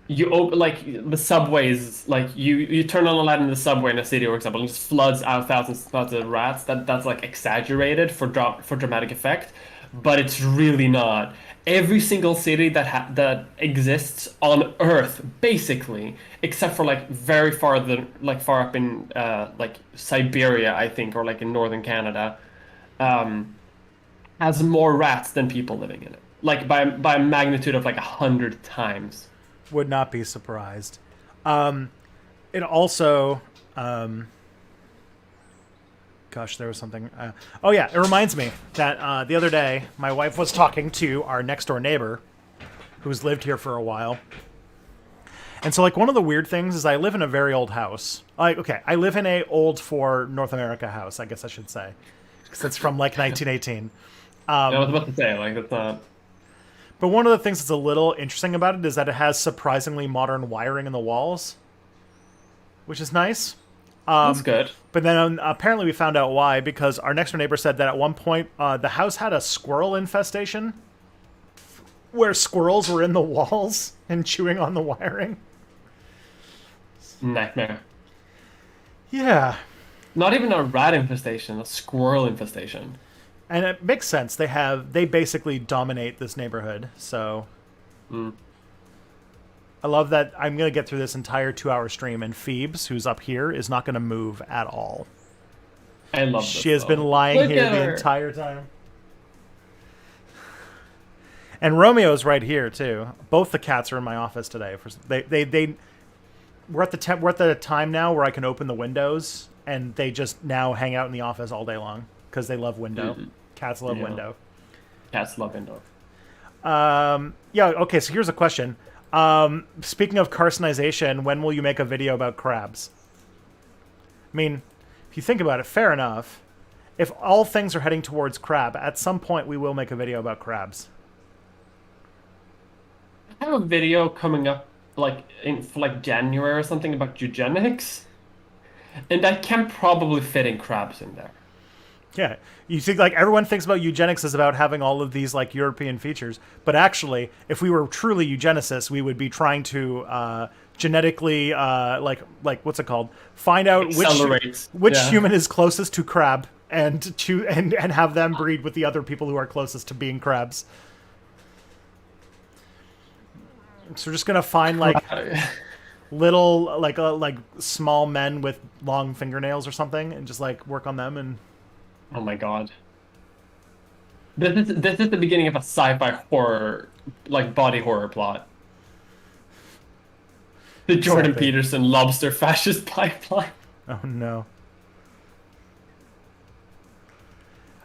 you open like the subways, like you turn on a light in the subway in a city, for example, and it just floods out thousands of rats. That's like exaggerated for dramatic effect, but it's really not. Every single city that exists on Earth, basically, except for like very far up in like Siberia, I think, or like in northern Canada, has more rats than people living in it, like by a magnitude of like 100 times. Would not be surprised. It also, gosh, there was something. Oh yeah, it reminds me that the other day my wife was talking to our next door neighbor, who's lived here for a while. And so, like, one of the weird things is I live in a very old house. Like, okay, I live in a old for North America house, I guess I should say, because it's from like 1918. I was about to say like it's not. But one of the things that's a little interesting about it is that it has surprisingly modern wiring in the walls, which is nice. That's good. But then apparently we found out why, because our next door neighbor said that at one point the house had a squirrel infestation where squirrels were in the walls and chewing on the wiring. Nightmare. Yeah. Not even a rat infestation, a squirrel infestation. And it makes sense. They basically dominate this neighborhood. So I love that I'm going to get through this entire 2-hour stream, and Phoebes, who's up here, is not going to move at all. I love this. She has been lying here the entire time. And Romeo's right here too. Both the cats are in my office today. We're at the time now where I can open the windows, and they just now hang out in the office all day long because they love window. Mm-hmm. Cats love window. Cats love window. Yeah. Okay. So here's a question. Speaking of carcinization, when will you make a video about crabs? I mean, if you think about it, fair enough. If all things are heading towards crab, at some point we will make a video about crabs. I have a video coming up for January or something about eugenics, and I can probably fit in crabs in there. Yeah, you think like everyone thinks about eugenics as about having all of these like European features, but actually, if we were truly eugenicists, we would be trying to genetically like what's it called? Find out which human is closest to crab and have them breed with the other people who are closest to being crabs. So we're just gonna find like little like small men with long fingernails or something, and just like work on them and. Oh my god. This is the beginning of a sci-fi horror, like body horror plot. The Jordan Peterson lobster fascist pipeline. Oh no.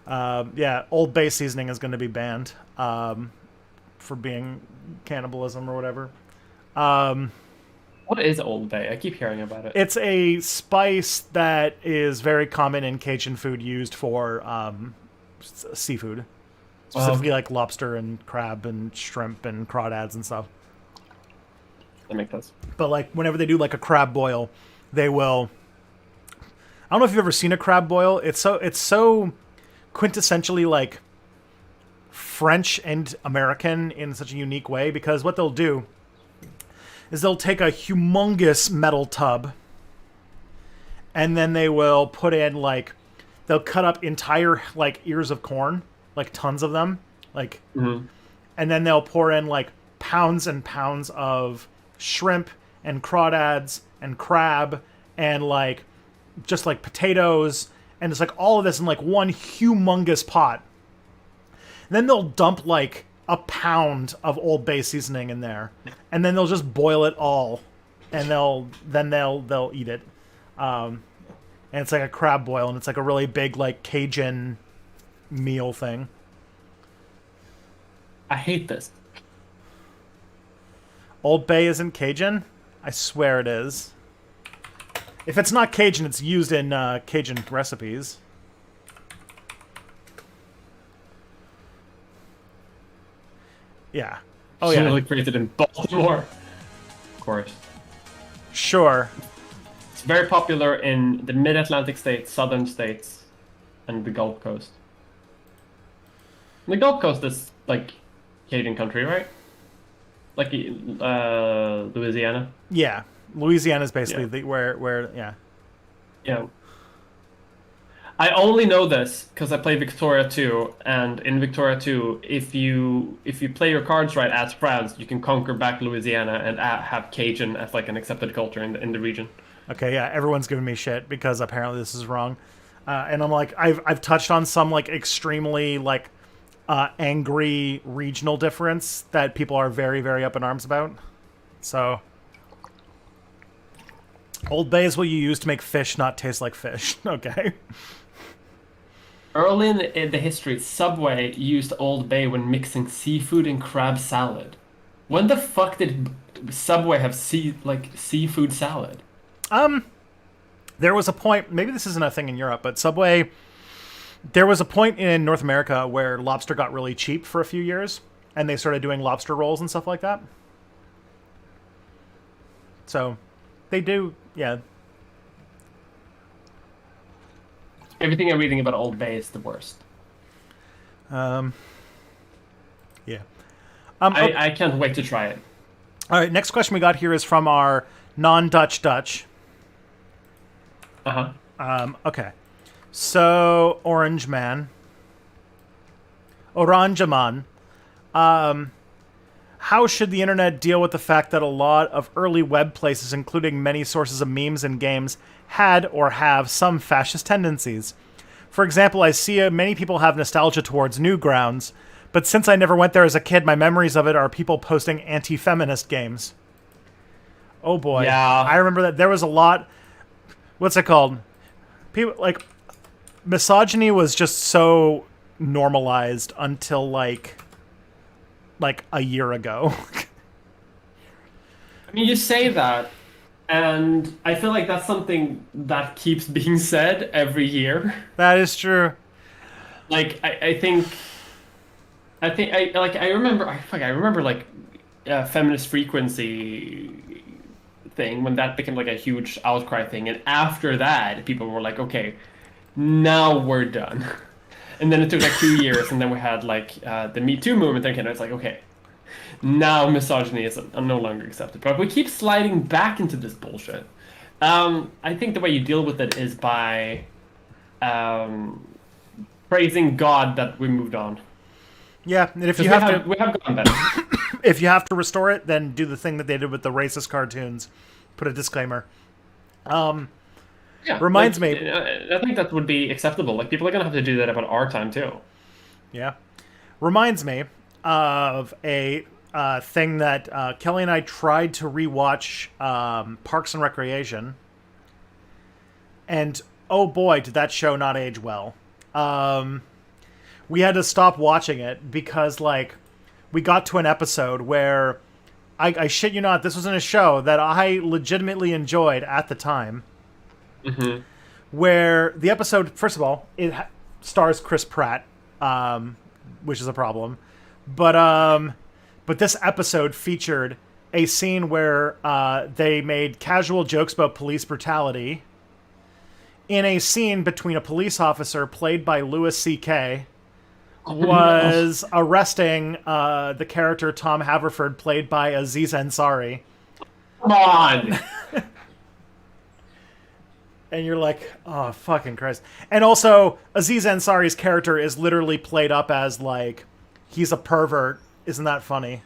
Yeah, Old Bay seasoning is going to be banned for being cannibalism or whatever. What is Old Bay? I keep hearing about it. It's a spice that is very common in Cajun food used for seafood. Specifically like lobster and crab and shrimp and crawdads and stuff. That makes sense. But like whenever they do like a crab boil, they will. I don't know if you've ever seen a crab boil. It's so quintessentially like French and American in such a unique way, because what they'll do is they'll take a humongous metal tub and then they will put in like, they'll cut up entire like ears of corn, like tons of them, like, and then they'll pour in like pounds and pounds of shrimp and crawdads and crab and like just like potatoes and it's like all of this in like one humongous pot. And then they'll dump like a pound of Old Bay seasoning in there, and then they'll just boil it all, and they'll eat it. And it's like a crab boil, and it's like a really big like Cajun meal thing. I hate this. Old Bay isn't Cajun? I swear it is. If it's not Cajun, it's used in Cajun recipes. Yeah. Oh, yeah. Generally created in Baltimore. Of course. Sure. It's very popular in the mid-Atlantic states, southern states, and the Gulf Coast. And the Gulf Coast is like Cajun country, right? Like Louisiana. Yeah, Louisiana is basically where yeah. Yeah. I only know this because I play Victoria 2, and in Victoria 2, if you play your cards right as France, you can conquer back Louisiana and have Cajun as like an accepted culture in the region. Okay, yeah, everyone's giving me shit because apparently this is wrong, and I'm like, I've touched on some like extremely like angry regional difference that people are very, very up in arms about. So, Old Bay is what you use to make fish not taste like fish. Okay. Early in the history, Subway used Old Bay when mixing seafood and crab salad. When the fuck did Subway have seafood salad? There was a point, maybe this isn't a thing in Europe, but Subway, there was a point in North America where lobster got really cheap for a few years, and they started doing lobster rolls and stuff like that. So, they do, yeah. Everything I'm reading about Old Bay is the worst. Yeah. I can't wait to try it. All right, next question we got here is from our non-Dutch Dutch. Okay. So, Orange Man. How should the internet deal with the fact that a lot of early web places, including many sources of memes and games, had or have some fascist tendencies? For example, I see many people have nostalgia towards Newgrounds, but since I never went there as a kid, my memories of it are people posting anti-feminist games. Oh boy. Yeah. I remember that there was a lot... What's it called? People, like, misogyny was just so normalized until, like a year ago. I mean, you say that, and I feel like that's something that keeps being said every year. That is true. Like, I remember like feminist frequency thing when that became like a huge outcry thing, and after that, people were like, okay, now we're done. And then it took like 2 years, and then we had like the Me Too movement. And it's like, okay, now misogyny is no longer accepted. But we keep sliding back into this bullshit. I think the way you deal with it is by praising God that we moved on. Yeah, and if you we have gone better. If you have to restore it, then do the thing that they did with the racist cartoons. Put a disclaimer. Yeah, reminds me. I think that would be acceptable. Like, people are gonna have to do that about our time too. Yeah, reminds me of a thing that Kelly and I tried to rewatch, Parks and Recreation, and oh boy, did that show not age well. We had to stop watching it because, like, we got to an episode where I shit you not, this was in a show that I legitimately enjoyed at the time. Mm-hmm. Where the episode, first of all, it stars Chris Pratt, which is a problem. But this episode featured a scene where they made casual jokes about police brutality in a scene between a police officer played by Louis C.K. was arresting the character Tom Haverford played by Aziz Ansari. Come on. And you're like, oh, fucking Christ. And also, Aziz Ansari's character is literally played up as, like, he's a pervert. Isn't that funny?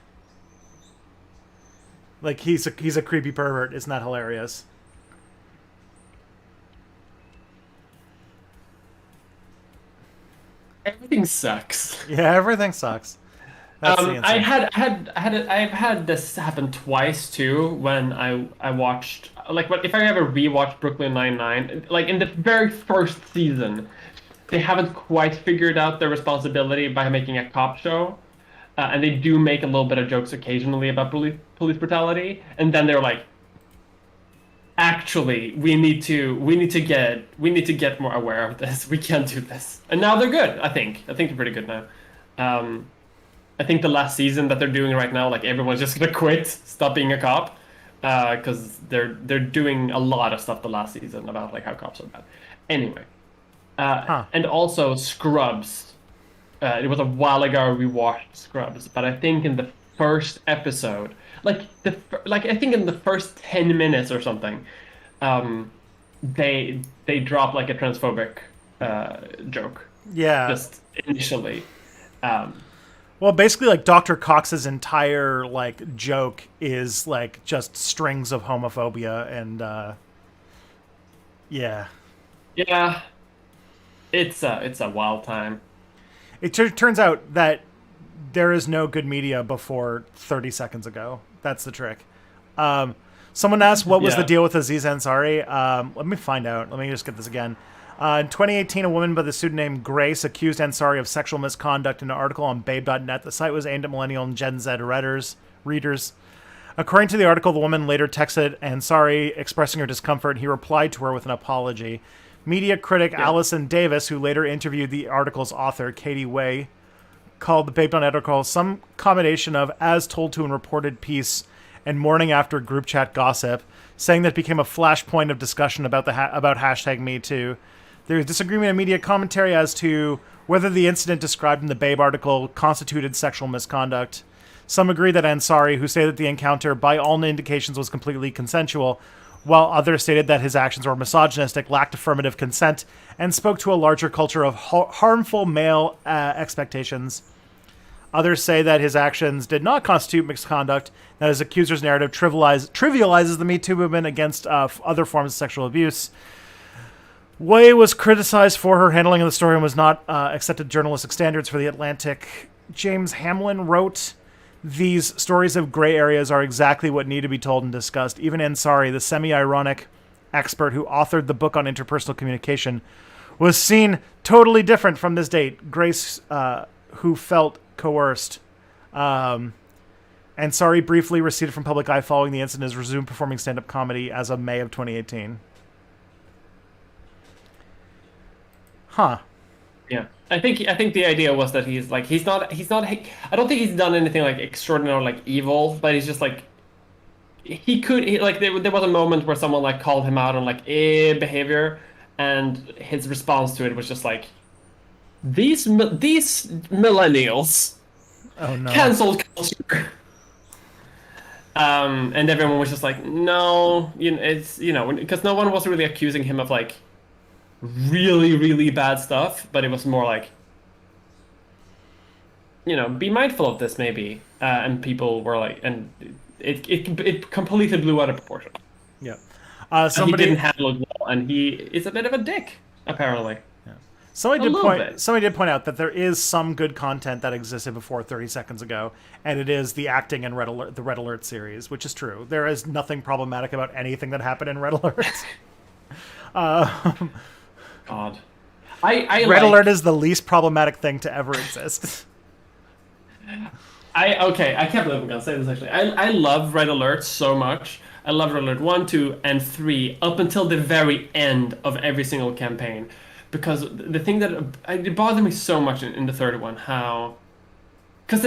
Like, he's a creepy pervert. Isn't that hilarious? Everything sucks. Yeah, everything sucks. That's the answer. I've had this happen twice too when I watched, like, if I ever rewatched Brooklyn Nine-Nine, like in the very first season, they haven't quite figured out their responsibility by making a cop show, and they do make a little bit of jokes occasionally about police brutality, and then they're like, actually, we need to get more aware of this. We can't do this, and now they're good. I think they're pretty good now. I think the last season that they're doing right now, like everyone's just gonna quit, stop being a cop, because they're doing a lot of stuff the last season about like how cops are bad. Anyway, and also Scrubs. It was a while ago we watched Scrubs, but I think in the first episode, I think in the first 10 minutes or something, they dropped like a transphobic joke. Yeah. Just initially. Well, basically, like, Dr. Cox's entire, like, joke is, like, just strings of homophobia, and, yeah. Yeah. It's a wild time. It turns out that there is no good media before 30 seconds ago. That's the trick. Someone asked what was the deal with Aziz Ansari. Let me find out. Let me just get this again. In 2018, a woman by the pseudonym Grace accused Ansari of sexual misconduct in an article on Babe.net. The site was aimed at millennial and Gen Z readers. According to the article, the woman later texted Ansari expressing her discomfort. He replied to her with an apology. Media critic Allison Davis, who later interviewed the article's author, Katie Way, called the Babe.net article some combination of as told to and reported piece and morning after group chat gossip, saying that it became a flashpoint of discussion about about hashtag #MeToo. There is disagreement in media commentary as to whether the incident described in the Babe article constituted sexual misconduct. Some agree that Ansari, who say that the encounter by all indications was completely consensual, while others stated that his actions were misogynistic, lacked affirmative consent, and spoke to a larger culture of harmful male expectations. Others say that his actions did not constitute misconduct, that his accuser's narrative trivializes the Me Too movement against other forms of sexual abuse. Way was criticized for her handling of the story and was not accepted journalistic standards for The Atlantic. James Hamlin wrote, "These stories of gray areas are exactly what need to be told and discussed. Even Ansari, the semi-ironic expert who authored the book on interpersonal communication, was seen totally different from this date. Grace, who felt coerced. Ansari briefly receded from public eye following the incident and has resumed performing stand-up comedy as of May of 2018. Huh. Yeah. I think the idea was that he's not I don't think he's done anything like extraordinary, like evil, but he's just like there was a moment where someone like called him out on like behavior, and his response to it was just like, these millennials, oh no, cancel culture. And everyone was just like, no, it's because no one was really accusing him of like really, really bad stuff, but it was more like, be mindful of this maybe, and people were like, and it completely blew out of proportion. Yeah. Somebody didn't handle it well, and he is a bit of a dick, apparently. Yeah. Somebody did point out that there is some good content that existed before 30 seconds ago, and it is the acting in the Red Alert series, which is true. There is nothing problematic about anything that happened in Red Alert. God. Red Alert is the least problematic thing to ever exist. I can't believe I'm gonna say this actually. I love Red Alert so much. I love Red Alert 1, 2, and 3 up until the very end of every single campaign. Because the thing that it bothered me so much in the third one, how... Because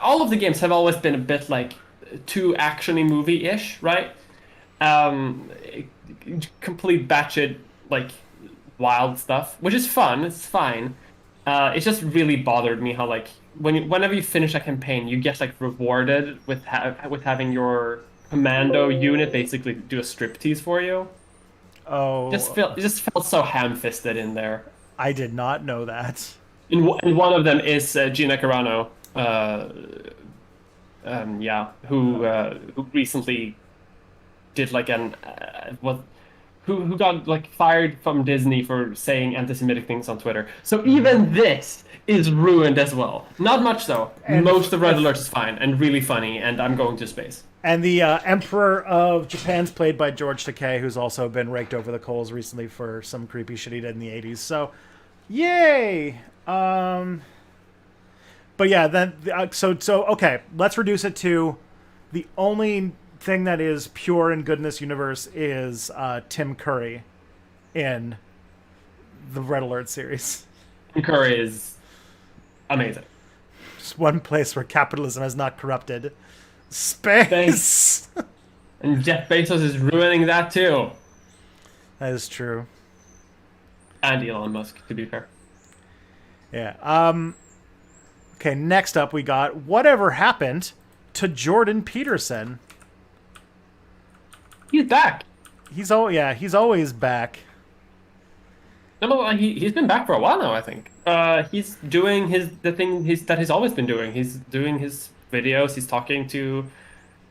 all of the games have always been a bit like too actiony movie-ish, right? Um, Complete batshit like wild stuff, which is fun. It's fine. It just really bothered me how like whenever you finish a campaign, you get like rewarded with with having your commando unit basically do a striptease for you. Oh, It just felt so ham-fisted in there. I did not know that. And one of them is Gina Carano, yeah, who recently did like an what who got like fired from Disney for saying anti-Semitic things on Twitter. So even this is ruined as well. Not much though. And Most of Red Alert is fine and really funny, and I'm going to space. and the Emperor of Japan's played by George Takei, who's also been raked over the coals recently for some creepy shit he did in the 80s. So, yay! But yeah, then so okay, let's reduce it to the only thing that is pure and good in this universe is Tim Curry in the Red Alert series. Curry is amazing. Just one place where capitalism has not corrupted. Space. And Jeff Bezos is ruining that too. That is true. And Elon Musk, to be fair. Yeah. Okay, next up we got whatever happened to Jordan Peterson. He's back. He's always back. No, he's been back for a while now, I think. He's doing the thing that he's always been doing. He's doing his videos. He's talking to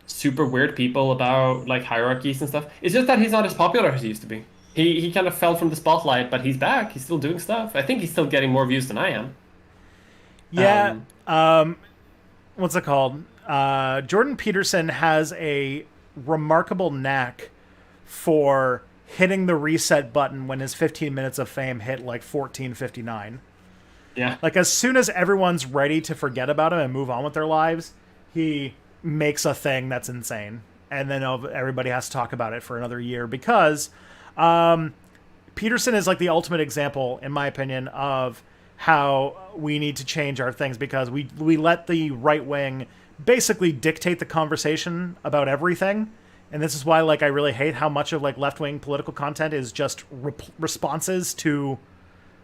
super weird people about like hierarchies and stuff. It's just that he's not as popular as he used to be. He kind of fell from the spotlight, but he's back. He's still doing stuff. I think he's still getting more views than I am. Yeah. What's it called? Jordan Peterson has a remarkable knack for hitting the reset button when his 15 minutes of fame hit like 14:59. Yeah. Like as soon as everyone's ready to forget about him and move on with their lives, he makes a thing that's insane. And then everybody has to talk about it for another year because Peterson is like the ultimate example, in my opinion, of how we need to change our things because we let the right wing basically dictate the conversation about everything. And this is why like I really hate how much of like left-wing political content is just responses to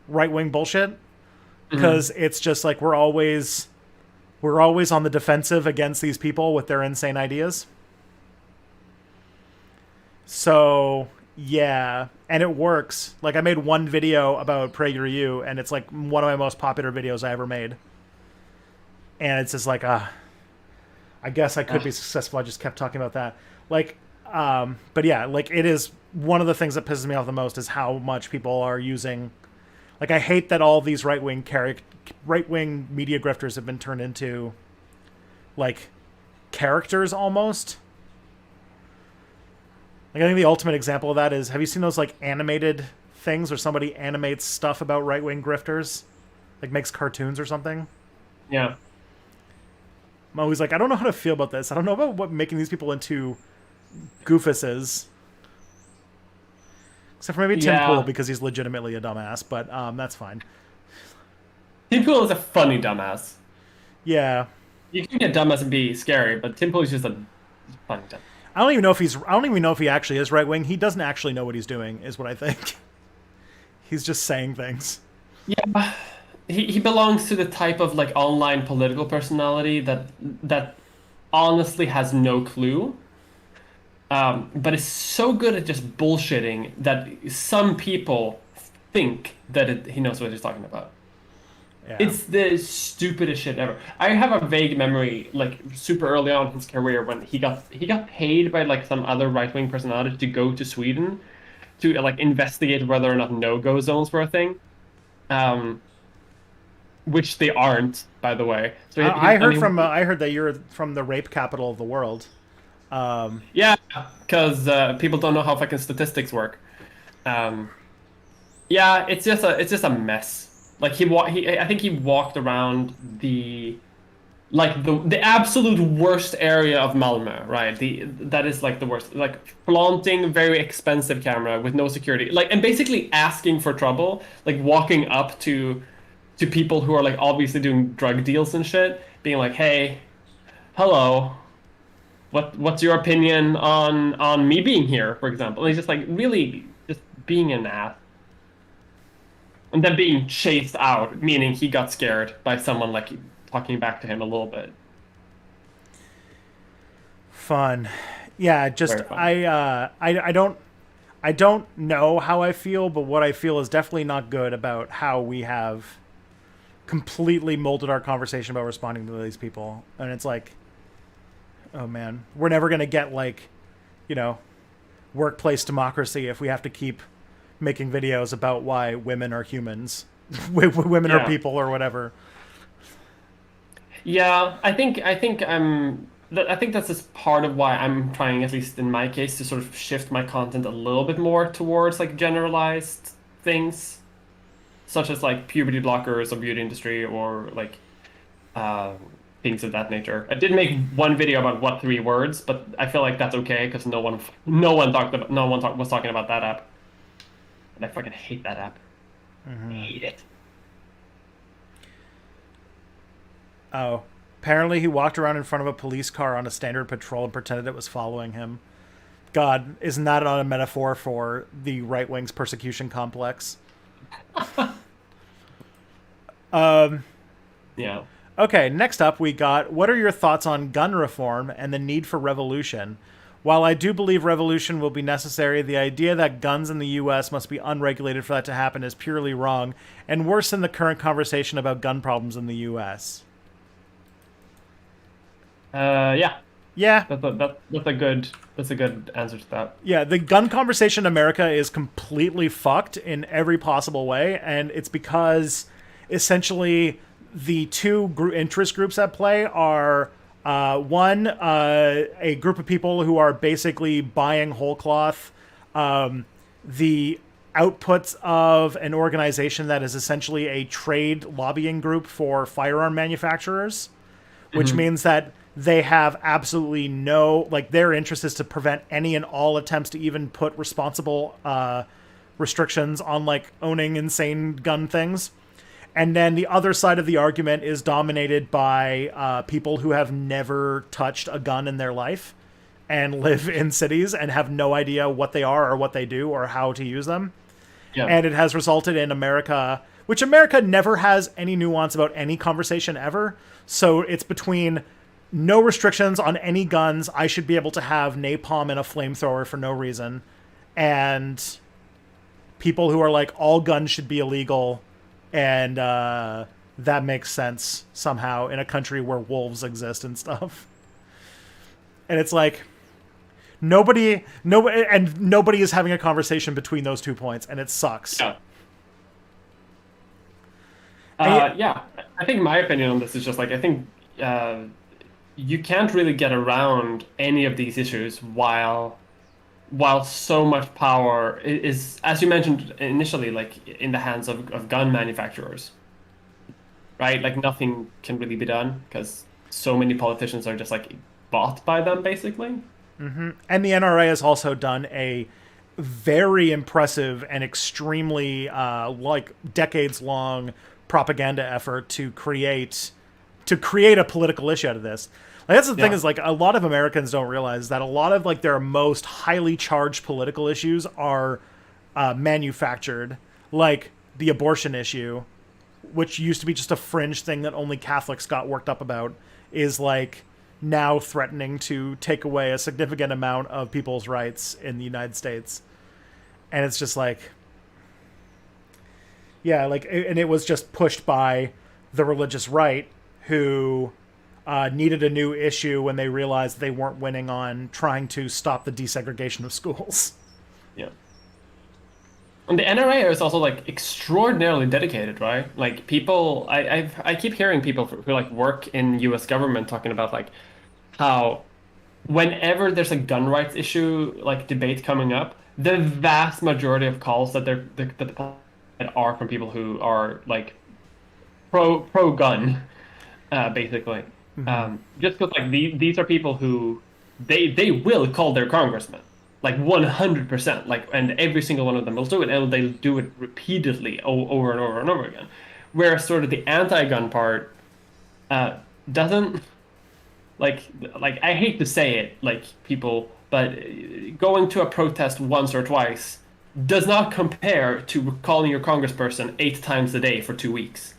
right-wing bullshit because it's just like we're always on the defensive against these people with their insane ideas. So, yeah, and it works. Like I made one video about PragerU and it's like one of my most popular videos I ever made. And it's just like I guess I could be successful. I just kept talking about that. Like, but yeah, like it is one of the things that pisses me off the most is how much people are using. Like, I hate that all these right-wing media grifters have been turned into, like, characters almost. Like, I think the ultimate example of that is, have you seen those, like, animated things where somebody animates stuff about right-wing grifters? Like, makes cartoons or something? Yeah. I'm always like, I don't know how to feel about this. I don't know about what making these people into goofuses. Except for maybe Tim Pool, because he's legitimately a dumbass, but that's fine. Tim Pool is a funny dumbass. Yeah. You can get dumbass and be scary, but Tim Pool is just a funny dumbass. I don't even know if he actually is right wing. He doesn't actually know what he's doing, is what I think. He's just saying things. Yeah. He belongs to the type of like online political personality that honestly has no clue. But is so good at just bullshitting that some people think that he knows what he's talking about. Yeah. It's the stupidest shit ever. I have a vague memory, like super early on in his career, when he got paid by like some other right-wing personality to go to Sweden to like investigate whether or not no-go zones were a thing, which they aren't, by the way. So I heard that you're from the rape capital of the world. Yeah, because people don't know how fucking statistics work. Yeah, it's just a mess. Like I think he walked around the absolute worst area of Malmö, right? That is like the worst. Like flaunting very expensive camera with no security, like, and basically asking for trouble, like walking up to people who are like obviously doing drug deals and shit, being like, "Hey, hello. what's your opinion on me being here, for example? And he's just like really just being an ass. And then being chased out, meaning he got scared by someone like talking back to him a little bit. Fun. Yeah, just Very fun. I don't know how I feel, but what I feel is definitely not good about how we have completely molded our conversation about responding to these people. And it's like, oh man, we're never going to get like, you know, workplace democracy if we have to keep making videos about why women are humans, women are people or whatever. Yeah, I think that's just part of why I'm trying, at least in my case, to sort of shift my content a little bit more towards like generalized things, such as like puberty blockers or beauty industry or like uh, things of that nature. I did make one video about what three words, but I feel like that's okay because no one was talking about that app, and I fucking hate that app. I hate it. Oh, apparently he walked around in front of a police car on a standard patrol and pretended it was following him. God, isn't that a metaphor for the right wing's persecution complex? Yeah. Okay, next up we got, what are your thoughts on gun reform and the need for revolution? While I do believe revolution will be necessary, the idea that guns in the US must be unregulated for that to happen is purely wrong, and worse than the current conversation about gun problems in the US. Yeah. Yeah. That's a good answer to that. Yeah, the gun conversation in America is completely fucked in every possible way, and it's because essentially the two interest groups at play are one, a group of people who are basically buying whole cloth the outputs of an organization that is essentially a trade lobbying group for firearm manufacturers, which means that they have absolutely no, like, their interest is to prevent any and all attempts to even put responsible restrictions on, like, owning insane gun things. And then the other side of the argument is dominated by people who have never touched a gun in their life and live in cities and have no idea what they are or what they do or how to use them. Yeah. And it has resulted in America, which America never has any nuance about any conversation ever. So it's between no restrictions on any guns, I should be able to have napalm and a flamethrower for no reason, and people who are like, all guns should be illegal, and that makes sense somehow in a country where wolves exist and stuff. And it's like, nobody is having a conversation between those 2 points, and it sucks. Yeah. Yeah, I think my opinion on this is just like, I think you can't really get around any of these issues while so much power is, as you mentioned initially, like in the hands of gun manufacturers, right? Like nothing can really be done because so many politicians are just like bought by them, basically. And the NRA has also done a very impressive and extremely like decades-long propaganda effort to create a political issue out of this. Like, that's the thing, is like a lot of Americans don't realize that a lot of like their most highly charged political issues are manufactured, like the abortion issue, which used to be just a fringe thing that only Catholics got worked up about, is like now threatening to take away a significant amount of people's rights in the United States. And it's just like, yeah, like, and it was just pushed by the religious right, who needed a new issue when they realized they weren't winning on trying to stop the desegregation of schools. Yeah. And the NRA is also like extraordinarily dedicated, right? Like people, I keep hearing people who like work in U.S. government talking about like how whenever there's a gun rights issue like debate coming up, the vast majority of calls that are from people who are like pro gun, basically. Just because like these are people who they will call their congressman, like 100%, like, and every single one of them will do it, and they'll do it repeatedly over and over and over again. Whereas sort of the anti-gun part doesn't like I hate to say it, like people, but going to a protest once or twice does not compare to calling your congressperson 8 times a day for 2 weeks.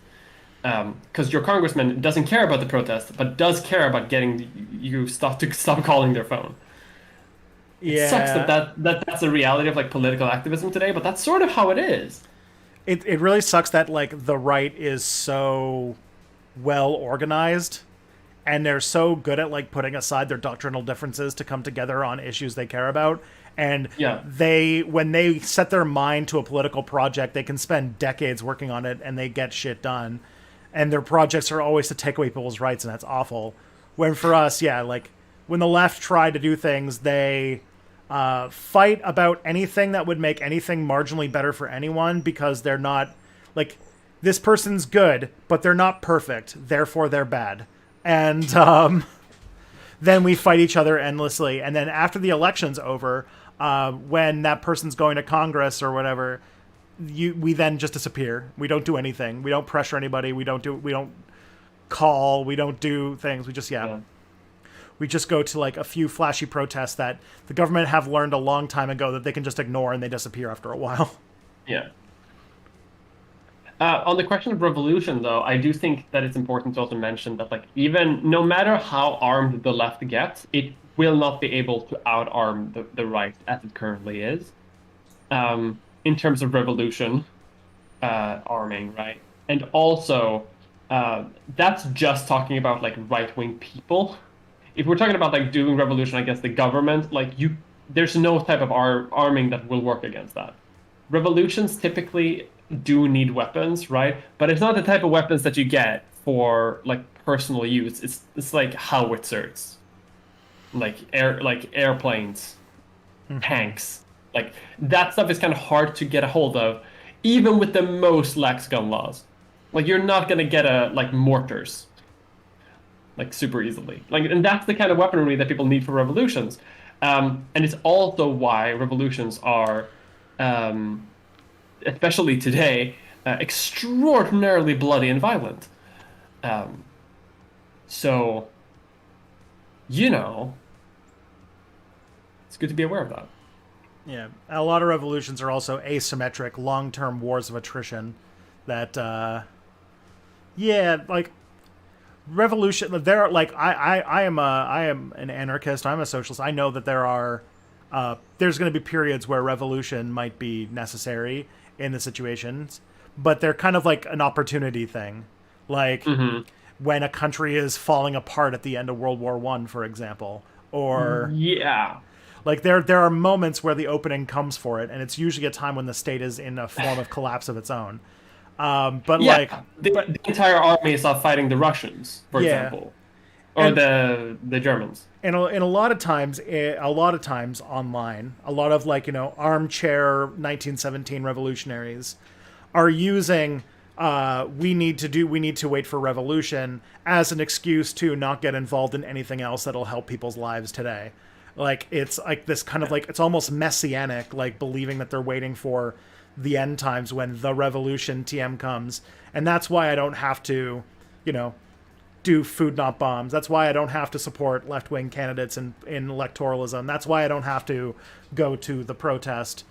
Because your congressman doesn't care about the protest, but does care about getting you to stop calling their phone. It sucks that, Yeah. that's the reality of like political activism today, but that's sort of how it is. It really sucks that like the right is so well organized and they're so good at like putting aside their doctrinal differences to come together on issues they care about, and Yeah, when they set their mind to a political project they can spend decades working on it and they get shit done, and their projects are always to take away people's rights, and that's awful. When for us, yeah, like when the left try to do things, they fight about anything that would make anything marginally better for anyone because they're not like, this person's good, but they're not perfect, therefore they're bad. And then we fight each other endlessly. And then after the election's over, when that person's going to Congress or whatever, we then just disappear. We don't do anything. We don't pressure anybody. We don't call. We don't do things. We just yeah. we just go to like a few flashy protests that the government have learned a long time ago that they can just ignore, and they disappear after a while. Yeah. On the question of revolution, though, I do think that it's important to also mention that, like, even no matter how armed the left gets, it will not be able to outarm the right as it currently is, in terms of revolution, arming, right? And also, that's just talking about like right-wing people. If we're talking about like doing revolution against the government, like there's no type of arming that will work against that. Revolutions typically do need weapons, right? But it's not the type of weapons that you get for like personal use. It's like howitzers, like airplanes, tanks. Like that stuff is kind of hard to get a hold of, even with the most lax gun laws. Like you're not gonna get like mortars, like super easily. Like, and that's the kind of weaponry that people need for revolutions. And it's also why revolutions are, especially today, extraordinarily bloody and violent. So, you know, it's good to be aware of that. Yeah, a lot of revolutions are also asymmetric, long-term wars of attrition. That, yeah, like revolution. There, like I am an anarchist. I'm a socialist. I know that there's going to be periods where revolution might be necessary in the situations, but they're kind of like an opportunity thing, like when a country is falling apart at the end of World War One, for example, or Yeah. like there are moments where the opening comes for it, and it's usually a time when the state is in a form of collapse of its own. But Yeah, like, the entire army is off fighting the Russians, for yeah, example, or and the Germans. and a lot of times, online, a lot of like armchair 1917 revolutionaries are using we need to wait for revolution as an excuse to not get involved in anything else that'll help people's lives today. Like it's like this kind of like, it's almost messianic, like believing that they're waiting for the end times when the revolution TM comes. And that's why I don't have to, do food not bombs. That's why I don't have to support left-wing candidates in electoralism. That's why I don't have to go to the protest.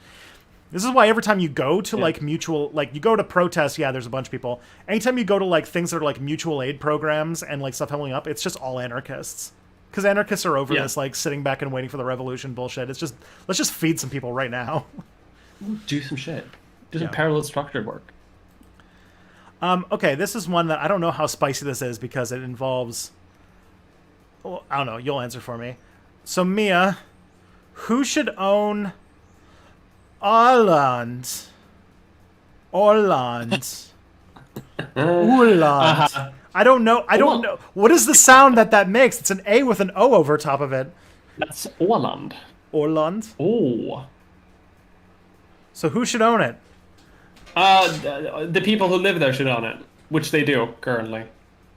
This is why every time you go to like mutual, like you go to protests, yeah, there's a bunch of people. Anytime you go to like things that are like mutual aid programs and like stuff coming up, it's just all anarchists. Because anarchists are over this like sitting back and waiting for the revolution bullshit. It's just, let's just feed some people right now. Do some shit. Do some parallel structured work. Okay, this is one that I don't know how spicy this is because it involves, well, I don't know, you'll answer for me. So Mia, who should own Åland? Åland. Åland. I don't know. I don't know. What is the sound that makes? It's an A with an O over top of it. That's Åland. Åland? Oh. So who should own it? The people who live there should own it, which they do currently.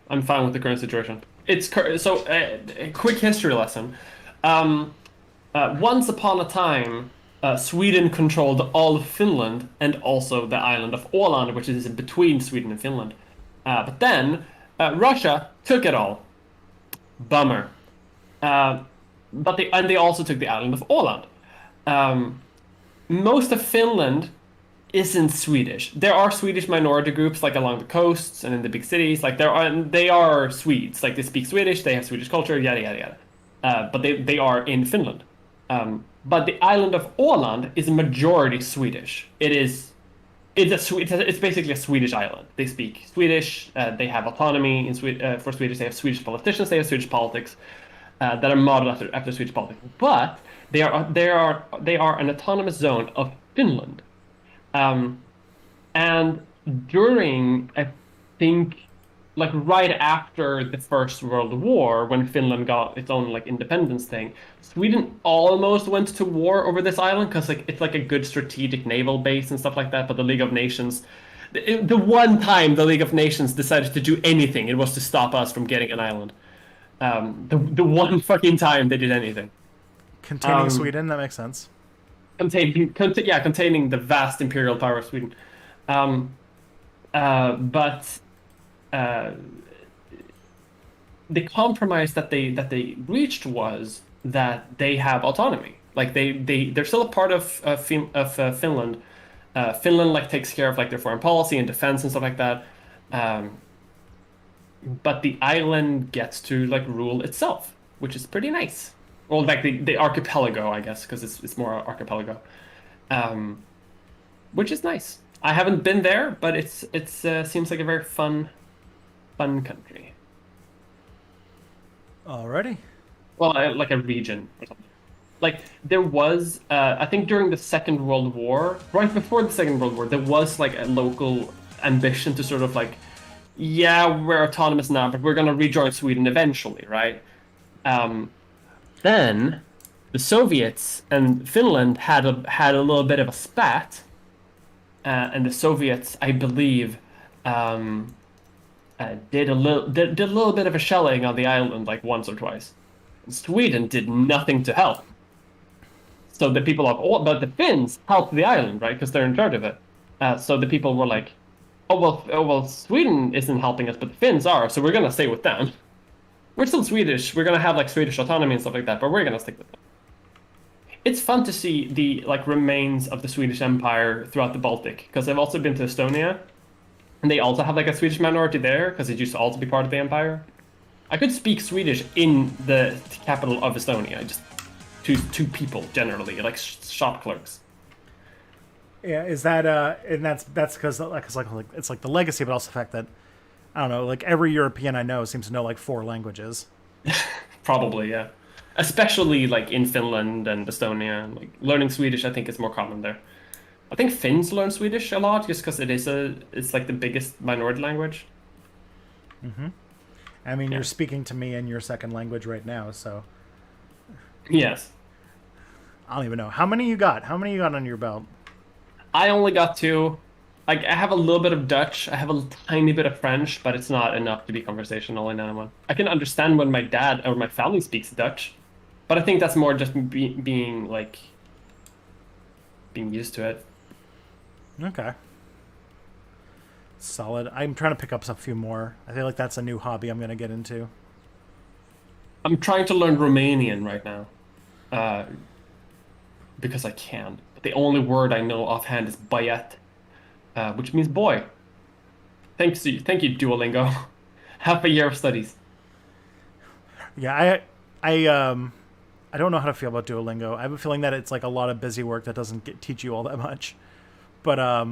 I'm fine with the current situation. A quick history lesson. Once upon a time, Sweden controlled all of Finland and also the island of Åland, which is in between Sweden and Finland. But then Russia took it all. Bummer. Uh, but they also took the island of Åland. Um, Most of Finland isn't Swedish. There are Swedish minority groups like along the coasts and in the big cities. Like they are Swedes. Like they speak Swedish, they have Swedish culture, yada yada yada. But they are in Finland. But the island of Åland is majority Swedish. It's basically a Swedish island. They speak Swedish. They have autonomy for Swedish. They have Swedish politicians. They have Swedish politics that are modeled after Swedish politics. But they are an autonomous zone of Finland. And during, I think, like right after the First World War, when Finland got its own like independence thing, Sweden almost went to war over this island because like it's like a good strategic naval base and stuff like that. But the League of Nations, the one time the League of Nations decided to do anything, it was to stop us from getting an island. The one fucking time they did anything. Containing Sweden, that makes sense. Containing the vast imperial power of Sweden. But the compromise that they reached was that they have autonomy. Like they're still a part of Finland. Finland like takes care of like their foreign policy and defense and stuff like that. But the island gets to like rule itself, which is pretty nice. Well, like the archipelago, I guess, because it's more archipelago, which is nice. I haven't been there, but it's seems like a very fun country. Alrighty. Well, like a region or something. Like there was, I think during the Second World War, right before the Second World War, there was like a local ambition to sort of like, yeah, we're autonomous now, but we're gonna rejoin Sweden eventually, right? Then the Soviets and Finland had a little bit of a spat, and the Soviets, I believe, did a little bit of a shelling on the island like once or twice. Sweden did nothing to help. So the people but the Finns helped the island, right? Because they're in charge of it. So the people were like, oh well, Sweden isn't helping us, but the Finns are, so we're gonna stay with them. We're still Swedish. We're gonna have like Swedish autonomy and stuff like that, but we're gonna stick with them. It's fun to see the like remains of the Swedish Empire throughout the Baltic, because I've also been to Estonia, and they also have like a Swedish minority there, because it used to also be part of the empire. I could speak Swedish in the capital of Estonia, just to people generally, like shop clerks. Yeah, is that and that's because like it's like the legacy, but also the fact that I don't know, like every European I know seems to know like 4 languages. Probably, yeah. Especially like in Finland and Estonia, like learning Swedish, I think is more common there. I think Finns learn Swedish a lot just because it's like the biggest minority language. Mm-hmm. I mean, yeah. You're speaking to me in your second language right now, so. Yes. I don't even know. How many you got? How many you got on your belt? I only got 2. Like, I have a little bit of Dutch, I have a tiny bit of French, but it's not enough to be conversational in anyone. I can understand when my dad or my family speaks Dutch, but I think that's more just being used to it. Okay. Solid. I'm trying to pick up a few more. I feel like that's a new hobby I'm going to get into. I'm trying to learn Romanian right now, because I can. But the only word I know offhand is băiat. Which means boy. Thank you, Duolingo. Half a year of studies. Yeah, I don't know how to feel about Duolingo. I have a feeling that it's like a lot of busy work that doesn't teach you all that much. But I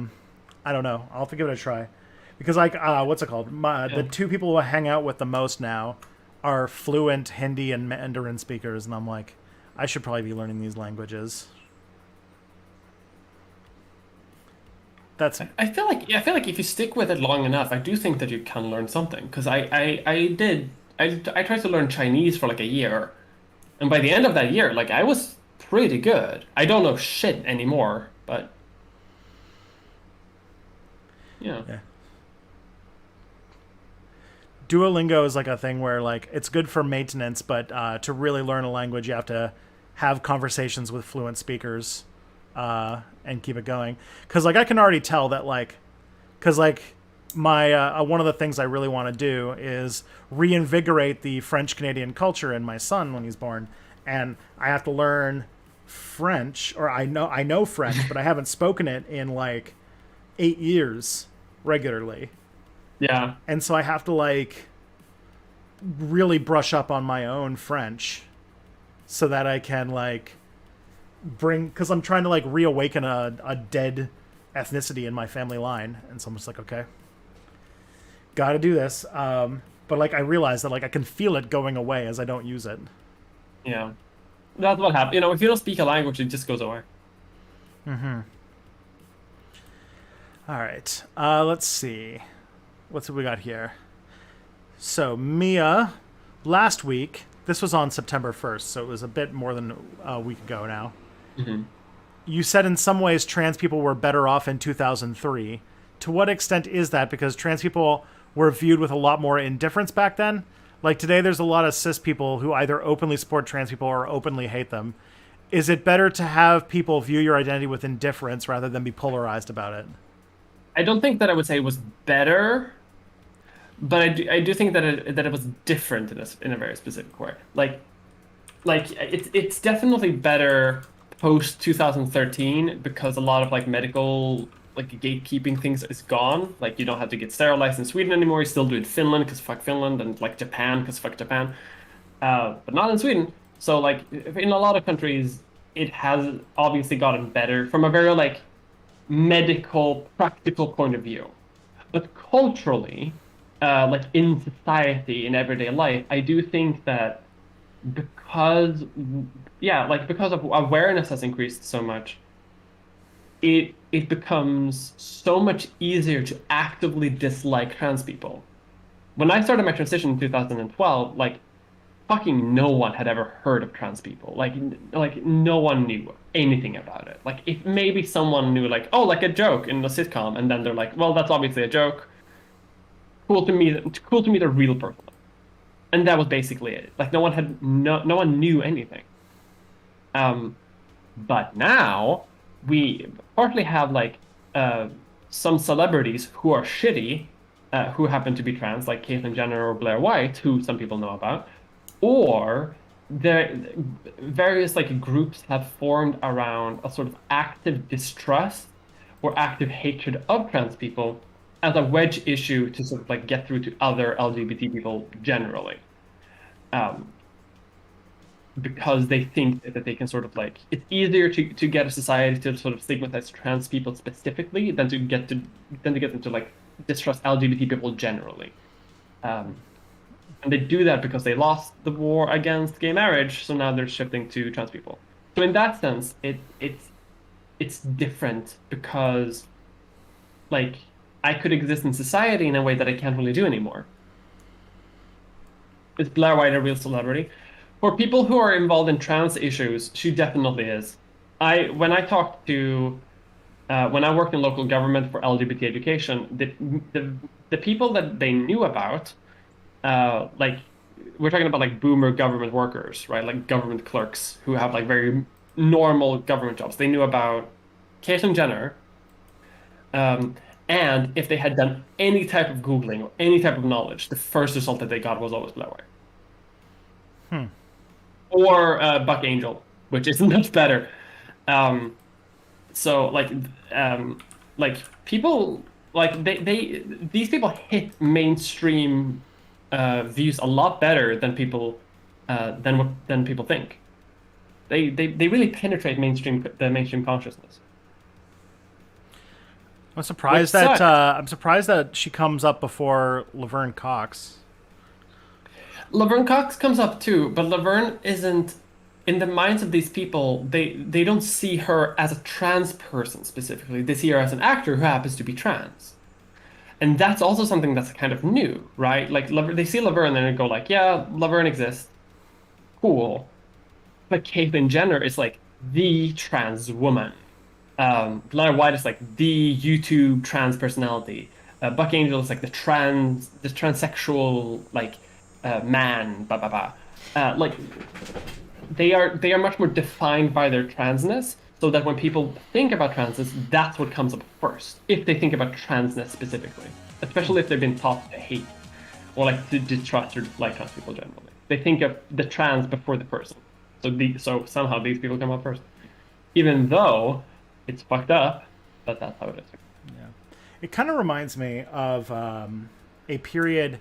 don't know. I'll have to give it a try. Because like what's it called? The 2 people who I hang out with the most now are fluent Hindi and Mandarin speakers, and I'm like, I should probably be learning these languages. I feel like if you stick with it long enough, I do think that you can learn something. Because I tried to learn Chinese for like a year, and by the end of that year, like I was pretty good. I don't know shit anymore, but yeah. Duolingo is like a thing where like it's good for maintenance, but to really learn a language, you have to have conversations with fluent speakers. And keep it going, because like I can already tell that like, because like my one of the things I really want to do is reinvigorate the French Canadian culture in my son when he's born, and I have to learn French, or I know French, but I haven't spoken it in like 8 years regularly, Yeah. and so I have to like really brush up on my own French so that I can like bring, because I'm trying to like reawaken a dead ethnicity in my family line, and so I'm just like, okay, gotta do this. But like I realize that like I can feel it going away as I don't use it. Yeah. That's what happens. You know, if you don't speak a language, it just goes away. All right, let's see, what's we got here. So Mia, last week, this was on September 1st, so it was a bit more than a week ago now. You said in some ways trans people were better off in 2003. To what extent is that? Because trans people were viewed with a lot more indifference back then. Like today, there's a lot of cis people who either openly support trans people or openly hate them. Is it better to have people view your identity with indifference rather than be polarized about it? I don't think that I would say it was better, but I do think that it was different in a very specific way. Like it's definitely better post 2013 because a lot of like medical like gatekeeping things is gone. Like you don't have to get sterilized in Sweden anymore. You still do it in Finland because fuck Finland, and like Japan because fuck Japan, but not in Sweden. So like in a lot of countries, it has obviously gotten better from a very like medical practical point of view, but culturally, like in society in everyday life, I do think that because because of awareness has increased so much, it becomes so much easier to actively dislike trans people. When I started my transition in 2012, like fucking no one had ever heard of trans people. Like no one knew anything about it. Like if maybe someone knew like, oh, like a joke in the sitcom, and then they're like, well, that's obviously a joke. Cool to meet a real person. And that was basically it. Like no one knew anything. But now we partly have like some celebrities who are shitty, who happen to be trans, like Caitlyn Jenner or Blair White, who some people know about, or there various like groups have formed around a sort of active distrust or active hatred of trans people as a wedge issue to sort of like get through to other LGBT people generally. Because they think that they can sort of like, it's easier to get a society to sort of stigmatize trans people specifically than to get them to like distrust LGBT people generally. And they do that because they lost the war against gay marriage, so now they're shifting to trans people. So in that sense, it's different because like I could exist in society in a way that I can't really do anymore. Is Blair White a real celebrity? For people who are involved in trans issues, she definitely is. When I talked to when I worked in local government for LGBT education, the people that they knew about, like we're talking about like boomer government workers, right? Like government clerks who have like very normal government jobs. They knew about Caitlyn Jenner, and if they had done any type of Googling or any type of knowledge, the first result that they got was always Blair White. Or Buck Angel, which is much better. So like people like these people hit mainstream views a lot better than people than people think. They really penetrate the mainstream consciousness. I'm surprised that she comes up before Laverne Cox. Laverne Cox comes up too, but Laverne isn't, in the minds of these people, they don't see her as a trans person specifically. They see her as an actor who happens to be trans. And that's also something that's kind of new, right? Like they see Laverne and they go like, yeah, Laverne exists. Cool. But Caitlyn Jenner is like the trans woman. Blair White is like the YouTube trans personality. Buck Angel is like the transsexual like man. Like they are much more defined by their transness. so that when people think about transness, that's what comes up first. If they think about transness specifically, especially if they've been taught to hate or like to distrust or like trans people generally, they think of the trans before the person. So somehow these people come up first, even though it's fucked up, but that's how it is. Yeah, it kind of reminds me of a period,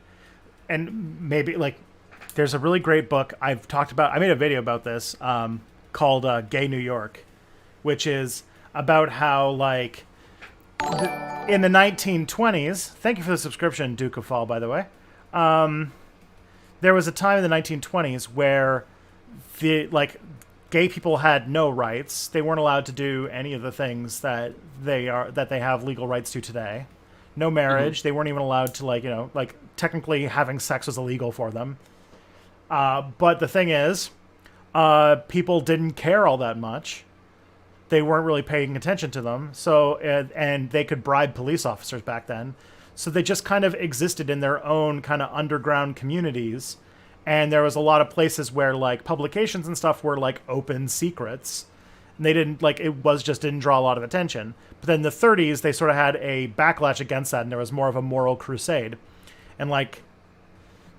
and maybe like there's a really great book I've talked about. I made a video about this called "Gay New York," which is about how like in the 1920s. Thank you for the subscription, Duke of Fall, by the way. There was a time in the 1920s where the gay people had no rights. They weren't allowed to do any of the things that they have legal rights to today. No marriage. Mm-hmm. They weren't even allowed to technically having sex was illegal for them. But the thing is, people didn't care all that much. They weren't really paying attention to them. So and they could bribe police officers back then. So they just kind of existed in their own kind of underground communities. And there was a lot of places where like publications and stuff were like open secrets. And they didn't didn't draw a lot of attention. But then in the 30s, they sort of had a backlash against that. And there was more of a moral crusade. And like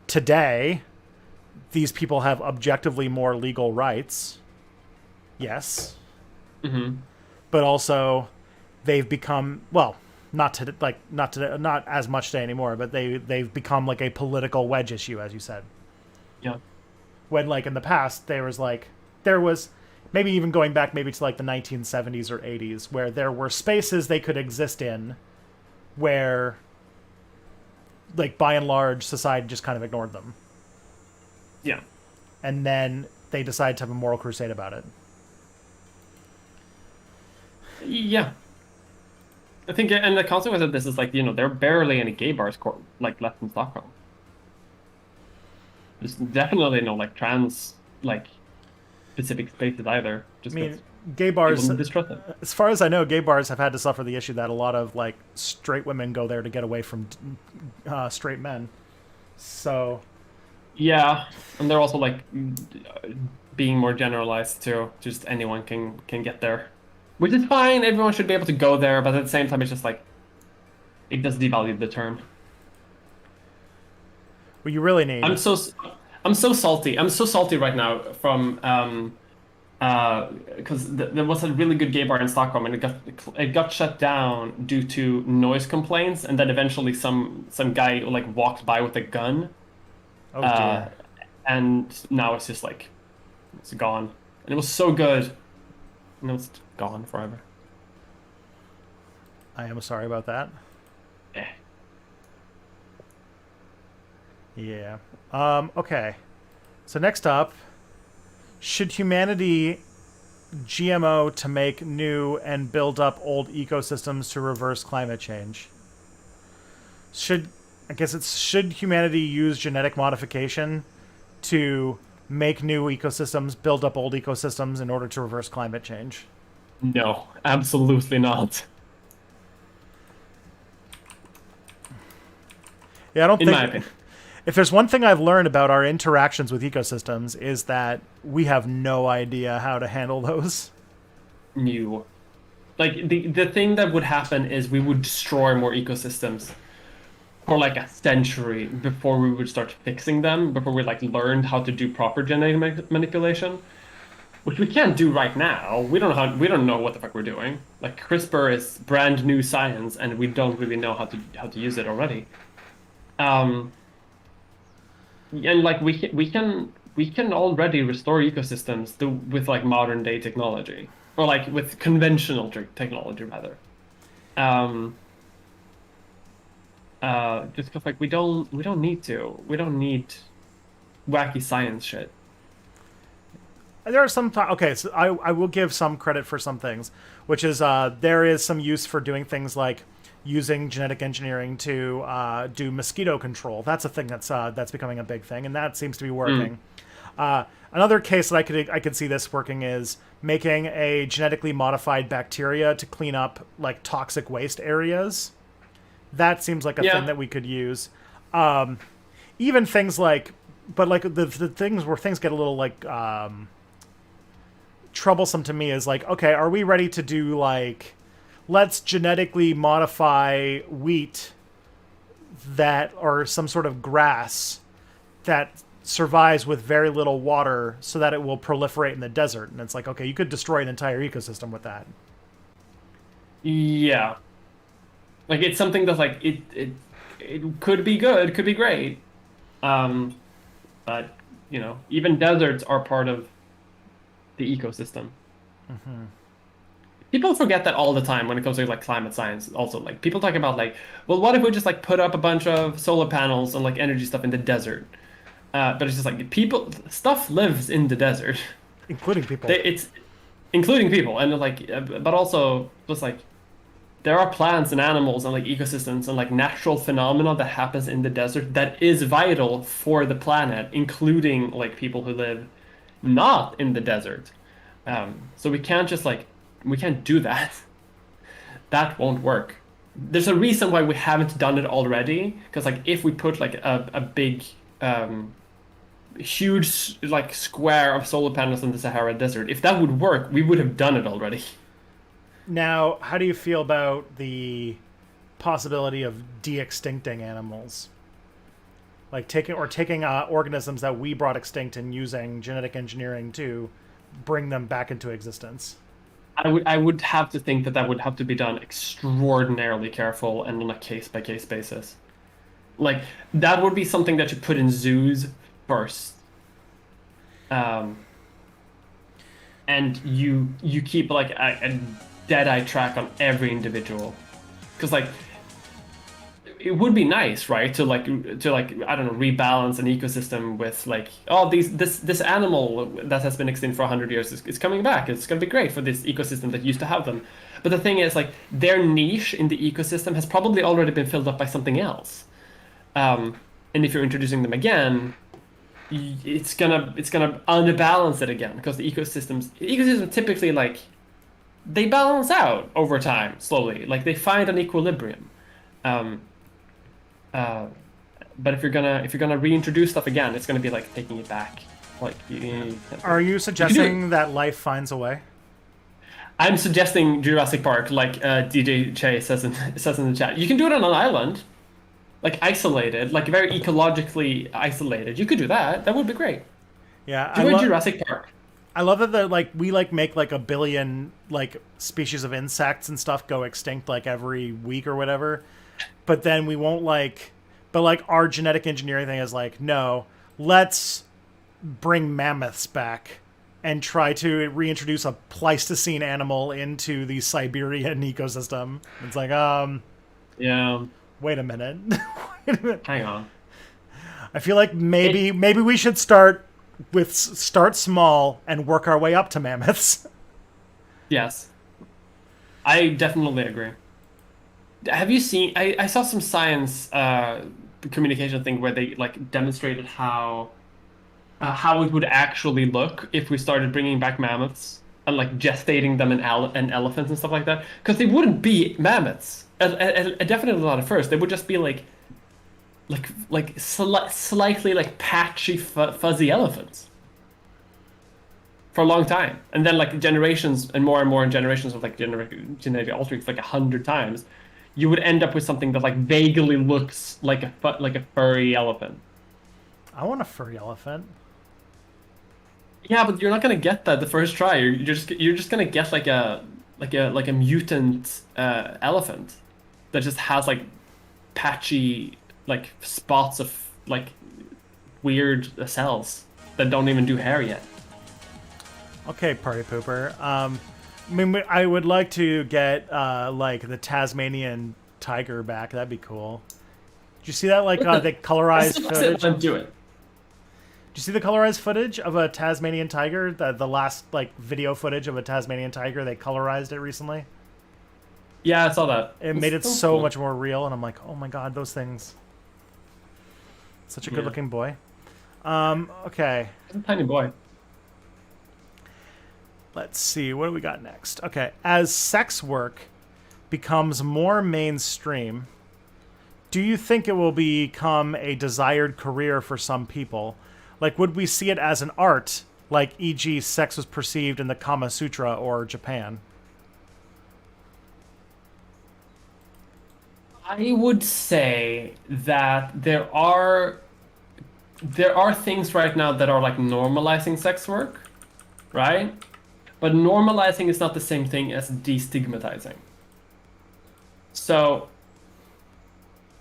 today, these people have objectively more legal rights. Yes. Mm-hmm. But also they've become, well, not as much today anymore, but they've become like a political wedge issue, as you said. Yeah. When like in the past there was maybe even going back maybe to like the 1970s or 80s where there were spaces they could exist in where like by and large society just kind of ignored them. Yeah. And then they decided to have a moral crusade about it. Yeah. I think, and the consequence of this is like, there are barely any gay bars like left in Stockholm. There's definitely no like trans like specific spaces either. Just gay bars. Distrust them. As far as I know, gay bars have had to suffer the issue that a lot of like straight women go there to get away from straight men. So. Yeah, and they're also like being more generalized too. Just anyone can get there, which is fine. Everyone should be able to go there, but at the same time, it's just like it does devalue the term. Well, you really need. I'm so salty. I'm so salty right now from because there was a really good gay bar in Stockholm, and it got shut down due to noise complaints, and then eventually some guy like walked by with a gun. Oh dear. And now it's just like it's gone, and it was so good, and it's gone forever. I am sorry about that. Yeah. Yeah. Okay. So next up, should humanity GMO to make new and build up old ecosystems to reverse climate change? Should humanity use genetic modification to make new ecosystems, build up old ecosystems in order to reverse climate change? No, absolutely not. Yeah, I don't think. In my opinion. If there's one thing I've learned about our interactions with ecosystems is that we have no idea how to handle those. New. Like, the thing that would happen is we would destroy more ecosystems for like a century before we would start fixing them, before we like learned how to do proper genetic manipulation, which we can't do right now. We don't know what the fuck we're doing. Like CRISPR is brand new science, and we don't really know how to use it already. And like we can already restore ecosystems with like modern day technology, or like with conventional technology rather. Just because like we don't need wacky science shit. There are some okay, so I will give some credit for some things, which is there is some use for doing things like using genetic engineering to do mosquito control. That's a thing that's becoming a big thing, and that seems to be working. Another case that I could see this working is making a genetically modified bacteria to clean up like toxic waste areas. That seems like a thing that we could use. Even things like, but like the things where things get a little like troublesome to me is like, okay, are we ready to do like, let's genetically modify wheat that, or some sort of grass that survives with very little water so that it will proliferate in the desert? And it's like, okay, you could destroy an entire ecosystem with that. Yeah. Like, it's something that's like, it could be good, could be great. But, even deserts are part of the ecosystem. People forget that all the time when it comes to like climate science. Also, like, people talk about like, well, what if we just like put up a bunch of solar panels and like energy stuff in the desert? But it's just like stuff lives in the desert, Including people. it's including people, and like, but also just like there are plants and animals and like ecosystems and like natural phenomena that happens in the desert that is vital for the planet, including like people who live not in the desert. So we can't just like we can't do that. That won't work. There's a reason why we haven't done it already, because like if we put like a big huge like square of solar panels in the Sahara Desert, if that would work, we would have done it already. Now, how do you feel about the possibility of de-extincting animals? Like taking organisms that we brought extinct and using genetic engineering to bring them back into existence. I would have to think that would have to be done extraordinarily careful and on a case by case basis. Like, that would be something that you put in zoos first. And you keep like a dead-eye track on every individual, because like it would be nice, right, to like I don't know, rebalance an ecosystem with like, oh, this animal that has been extinct for 100 years is coming back. It's going to be great for this ecosystem that used to have them. But the thing is, like, their niche in the ecosystem has probably already been filled up by something else. And if you're introducing them again, it's gonna unbalance it again, because the ecosystems typically, like, they balance out over time slowly. Like, they find an equilibrium. But if you're gonna reintroduce stuff again, it's gonna be like taking it back. Like, are you suggesting that life finds a way? I'm suggesting Jurassic Park, like DJ Che says in the chat. You can do it on an island, like isolated, like very ecologically isolated. You could do that. That would be great. Yeah, do Jurassic Park. I love that we make like 1 billion like species of insects and stuff go extinct like every week or whatever, but then we won't but our genetic engineering thing is like, no, let's bring mammoths back and try to reintroduce a Pleistocene animal into the Siberian ecosystem. It's like, yeah. Wait a minute. Hang on. I feel like maybe we should start small and work our way up to mammoths. Yes, I definitely agree. Have you seen? I saw some science communication thing where they like demonstrated how it would actually look if we started bringing back mammoths and like gestating them in elephants and stuff like that. Because they wouldn't be mammoths, definitely not at first. They would just be slightly like patchy, fuzzy elephants for a long time, and then like generations and more generations of like genetic altering like 100 times, you would end up with something that like vaguely looks like a furry elephant. I want a furry elephant. Yeah, but you're not gonna get that the first try. You're just gonna get like a mutant elephant that just has like patchy like spots of like weird cells that don't even do hair yet. Okay, party pooper. I would like to get like the Tasmanian tiger back. That'd be cool. Did you see that? Like the colorized footage. Do it. Did you see the colorized footage of a Tasmanian tiger? The last like video footage of a Tasmanian tiger. They colorized it recently. Yeah, I saw that. It made it so much more real, and I'm like, oh my god, those things. Such a good-looking boy. Okay. It's a tiny boy. Let's see, what do we got next? Okay, as sex work becomes more mainstream, do you think it will become a desired career for some people? Like, would we see it as an art Like, e.g., sex was perceived in the Kama Sutra or Japan? I would say that there are things right now that are like normalizing sex work, right? But normalizing is not the same thing as destigmatizing. So,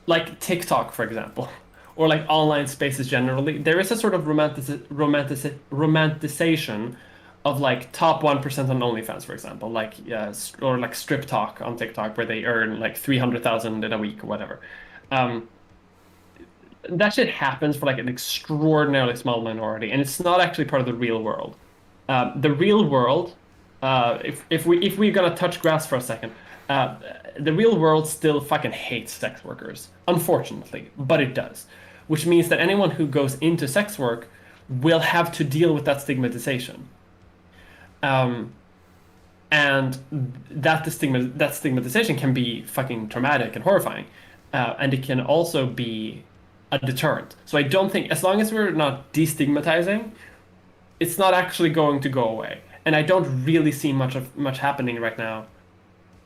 like TikTok, for example, or like online spaces generally, there is a sort of romanticization of like top 1% on OnlyFans, for example, like or like strip talk on TikTok where they earn like 300,000 in a week or whatever. Um, that shit happens for like an extraordinarily small minority, and it's not actually part of the real world. The real world, if we're gonna touch grass for a second, the real world still fucking hates sex workers, unfortunately, but it does, which means that anyone who goes into sex work will have to deal with that stigmatization. Um, and that stigmatization can be fucking traumatic and horrifying, and it can also be a deterrent. So I don't think, as long as we're not destigmatizing, it's not actually going to go away. And I don't really see much happening right now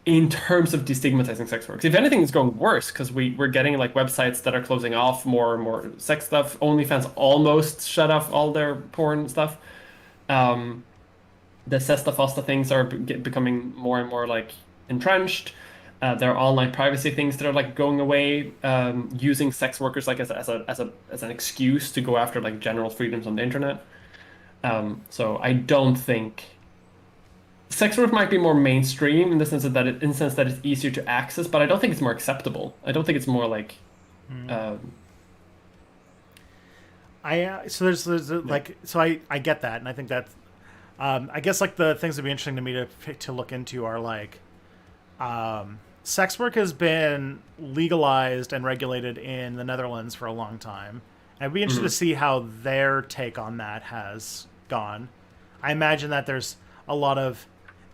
in terms of destigmatizing sex work. If anything, it's going worse because we're getting like websites that are closing off more and more sex stuff. OnlyFans almost shut off all their porn stuff. The Sesta Fosta things are becoming more and more like entrenched. There are online privacy things that are like going away, using sex workers like as an excuse to go after like general freedoms on the internet. So I don't think sex work might be more mainstream in the sense that it's easier to access, but I don't think it's more acceptable. I don't think it's more like. So there's like, so I get that, and I think that I guess like the things that'd be interesting to me to look into are like, sex work has been legalized and regulated in the Netherlands for a long time. I'd be interested to see how their take on that has gone. I imagine that there's a lot of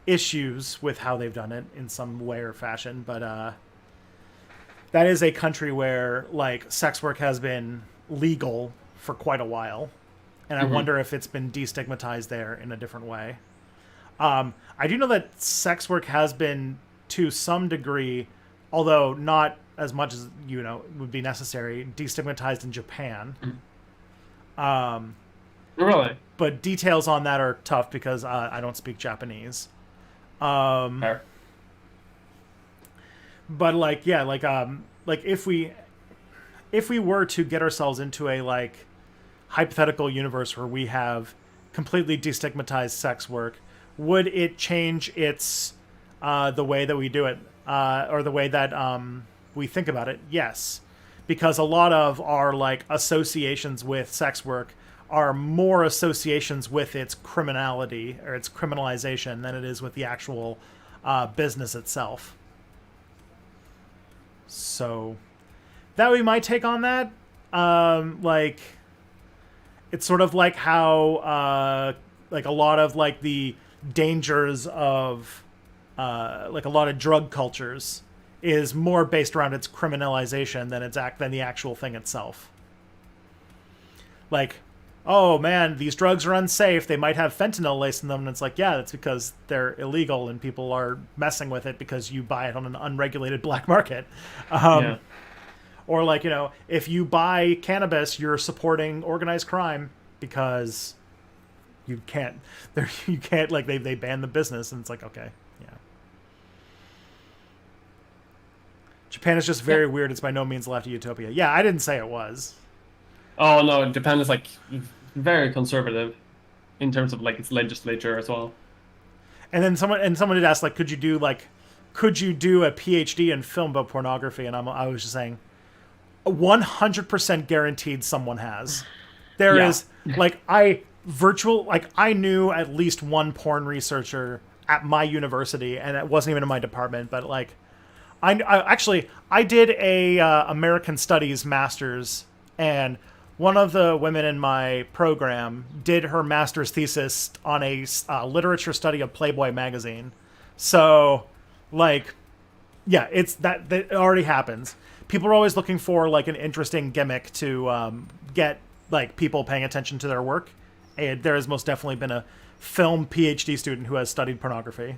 issues with how they've done it in some way or fashion, but that is a country where like sex work has been legal for quite a while, and I wonder if it's been destigmatized there in a different way. I do know that sex work has been, to some degree, although not as much as would be necessary, destigmatized in Japan. Really? But details on that are tough because I don't speak Japanese. Fair. But like, yeah, like if we were to get ourselves into a like hypothetical universe where we have completely destigmatized sex work, would it change its the way that we do it, or the way that we think about it? Yes, because a lot of our like associations with sex work are more associations with its criminality or its criminalization than it is with the actual business itself. So that would be my take on that. Like, it's sort of like how like a lot of like the dangers of like a lot of drug cultures is more based around its criminalization than the actual thing itself. Like, oh man, these drugs are unsafe. They might have fentanyl laced in them. And it's like, yeah, that's because they're illegal and people are messing with it because you buy it on an unregulated black market. Yeah. Or like, if you buy cannabis, you're supporting organized crime because you can't like they ban the business, and it's like, okay, yeah. Japan is just very weird. It's by no means left a utopia. Yeah, I didn't say it was. Oh no, Japan is like very conservative in terms of like its legislature as well. And then someone did ask, like, could you do a PhD in film about pornography? And I was just saying, 100% guaranteed someone has. There is like I knew at least one porn researcher at my university, and it wasn't even in my department, but like I did a American Studies master's, and one of the women in my program did her master's thesis on a literature study of Playboy magazine. So, like, yeah, it's that it already happens. People are always looking for like an interesting gimmick to get like people paying attention to their work, there has most definitely been a film PhD student who has studied pornography.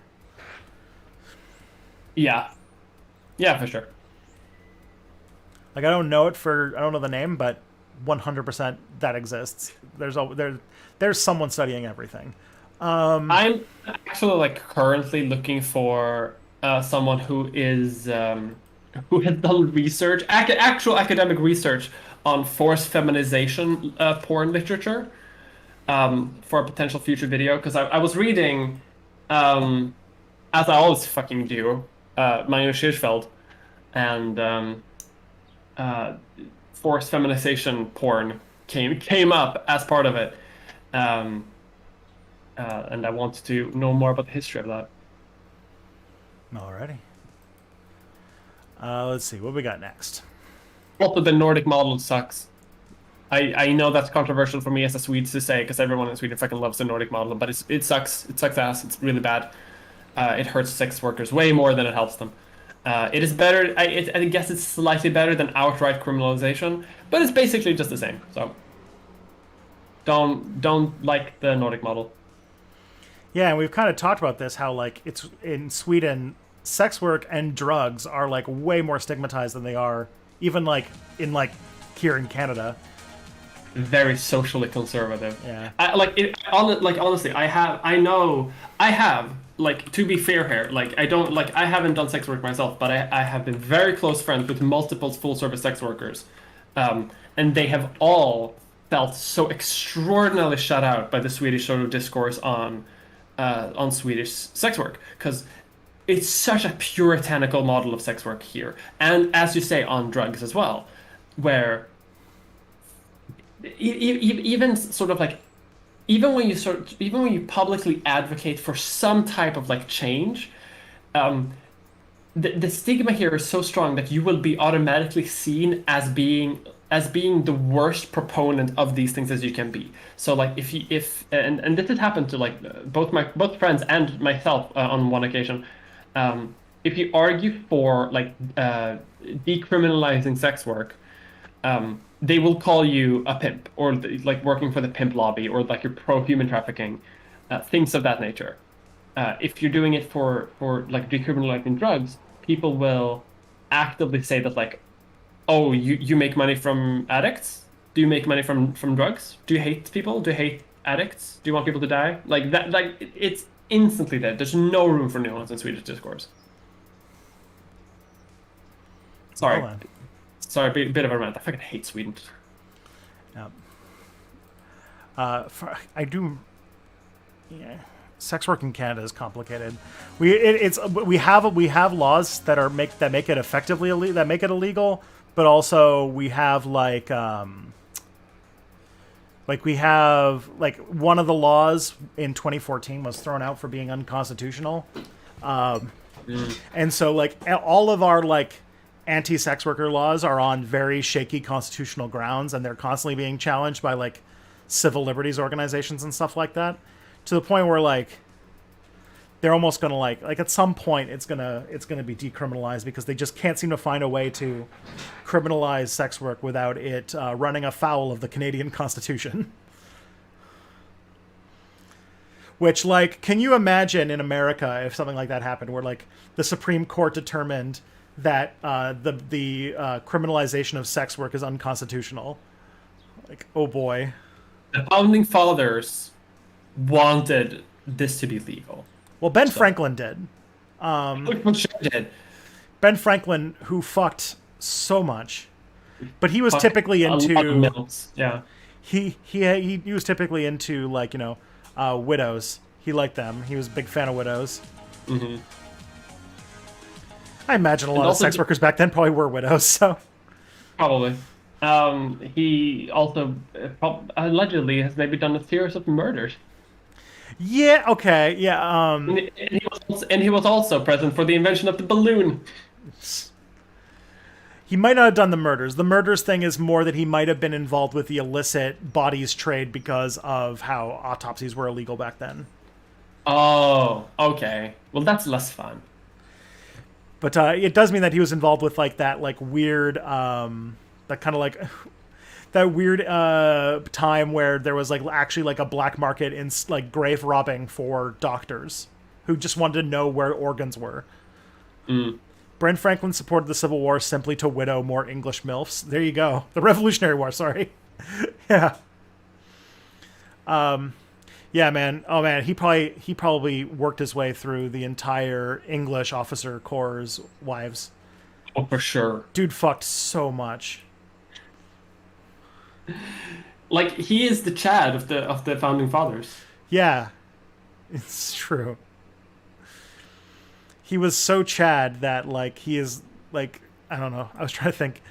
Yeah. Yeah, for sure. Like, I don't know the name, but 100% that exists. There's someone studying everything. I'm actually like currently looking for someone who has done research, actual academic research on forced feminization porn literature for a potential future video. Because I was reading, as I always fucking do, Magnus Hirschfeld and uh, forced feminization porn came up as part of it. Um, and I want to know more about the history of that. Alrighty. Let's see what we got next. Also, the Nordic model sucks. I know that's controversial for me as a Swede to say because everyone in Sweden fucking loves the Nordic model, but it sucks. It sucks ass. It's really bad. It hurts sex workers way more than it helps them. It is better. I guess it's slightly better than outright criminalization, but it's basically just the same. So don't like the Nordic model. Yeah, and we've kind of talked about this, how like it's in Sweden, sex work and drugs are like way more stigmatized than they are even like in like here in Canada. Very socially conservative. Yeah. Honestly, I have like, to be fair here, like I haven't done sex work myself, but I have been very close friends with multiple full service sex workers, and they have all felt so extraordinarily shut out by the Swedish sort of discourse on Swedish sex work, because it's such a puritanical model of sex work here, and as you say, on drugs as well, where even sort of like even when you publicly advocate for some type of like change, the stigma here is so strong that you will be automatically seen as being the worst proponent of these things as you can be. So like if this has happened to like both friends and myself on one occasion, if you argue for like decriminalizing sex work, they will call you a pimp or like working for the pimp lobby or like you're pro human trafficking, things of that nature. If you're doing it for like decriminalizing drugs, people will actively say that like, oh, you make money from addicts? Do you make money from drugs? Do you hate people? Do you hate addicts? Do you want people to die? Like that, like it's instantly there. There's no room for nuance in Swedish discourse. Sorry. Well, Sorry, bit of a rant. I fucking hate Sweden. yeah. I do. Yeah, sex work in Canada is complicated. We have laws that make it effectively illegal, but also we have like we have like one of the laws in 2014 was thrown out for being unconstitutional, and so like all of our like anti-sex worker laws are on very shaky constitutional grounds, and they're constantly being challenged by like civil liberties organizations and stuff like that, to the point where like they're almost gonna like at some point it's gonna be decriminalized because they just can't seem to find a way to criminalize sex work without it running afoul of the Canadian Constitution. Which, like, can you imagine in America if something like that happened, where like the Supreme Court determined that the criminalization of sex work is unconstitutional? Like, oh boy. The founding fathers wanted this to be legal. Well, Ben Franklin did. Did. Ben Franklin, who fucked so much, but he was typically into yeah. He was typically into like, you know, widows. He liked them. He was a big fan of widows. Mm-hmm. I imagine a lot of sex workers back then probably were widows. So probably. He also allegedly has maybe done a series of murders. Yeah. Okay. Yeah. And he was also present for the invention of the balloon. He might not have done the murders. The murders thing is more that he might have been involved with the illicit bodies trade because of how autopsies were illegal back then. Oh, okay. Well, that's less fun. But it does mean that he was involved with like that like weird that kind of like that weird time where there was like actually like a black market in like grave robbing for doctors who just wanted to know where organs were. Ben Franklin supported the Civil War simply to widow more English MILFs. There you go. The Revolutionary War, sorry. Yeah. Yeah, man. Oh man, he probably worked his way through the entire English officer corps' wives. Oh, for sure. Dude fucked so much. Like, he is the Chad of the founding fathers. Yeah. It's true. He was so Chad that like he is like I don't know. I was trying to think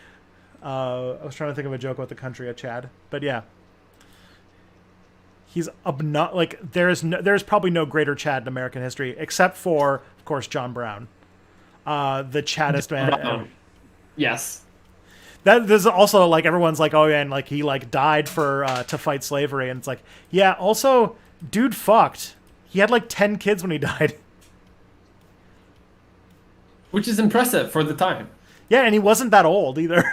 of a joke about the country of Chad, but yeah. He's like there's probably no greater Chad in American history except for, of course, John Brown, the Chaddest man ever. Yes. That there's also like everyone's like, oh yeah, and like he like died for to fight slavery, and it's like, yeah. Also, dude fucked. He had like 10 kids when he died. Which is impressive for the time. Yeah, and he wasn't that old either.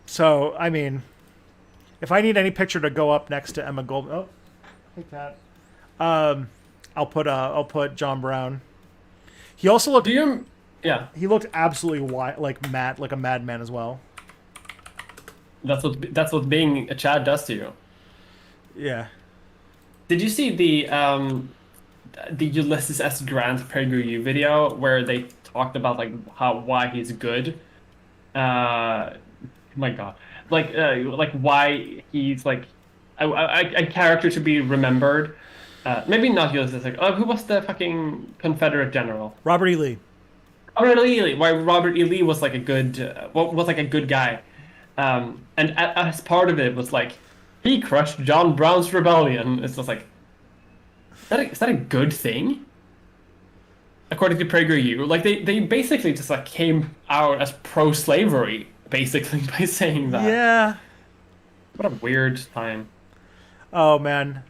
So, I mean, if I need any picture to go up next to Emma Goldman, oh, take that. I'll put John Brown. He also looked. Yeah. He looked absolutely like a madman as well. That's what being a Chad does to you. Yeah. Did you see the Ulysses S. Grant PragerU video where they talked about like why he's good? My God, like why he's like a character to be remembered. Maybe not Ulysses. Like, who was the fucking Confederate general? Robert E. Lee. Robert E. Lee. Why Robert E. Lee was like a good, was like a good guy, and as part of it was like he crushed John Brown's rebellion. It's just like, is that a good thing? According to PragerU, like they basically just like came out as pro-slavery, basically, by saying that. Yeah. What a weird time. Oh man.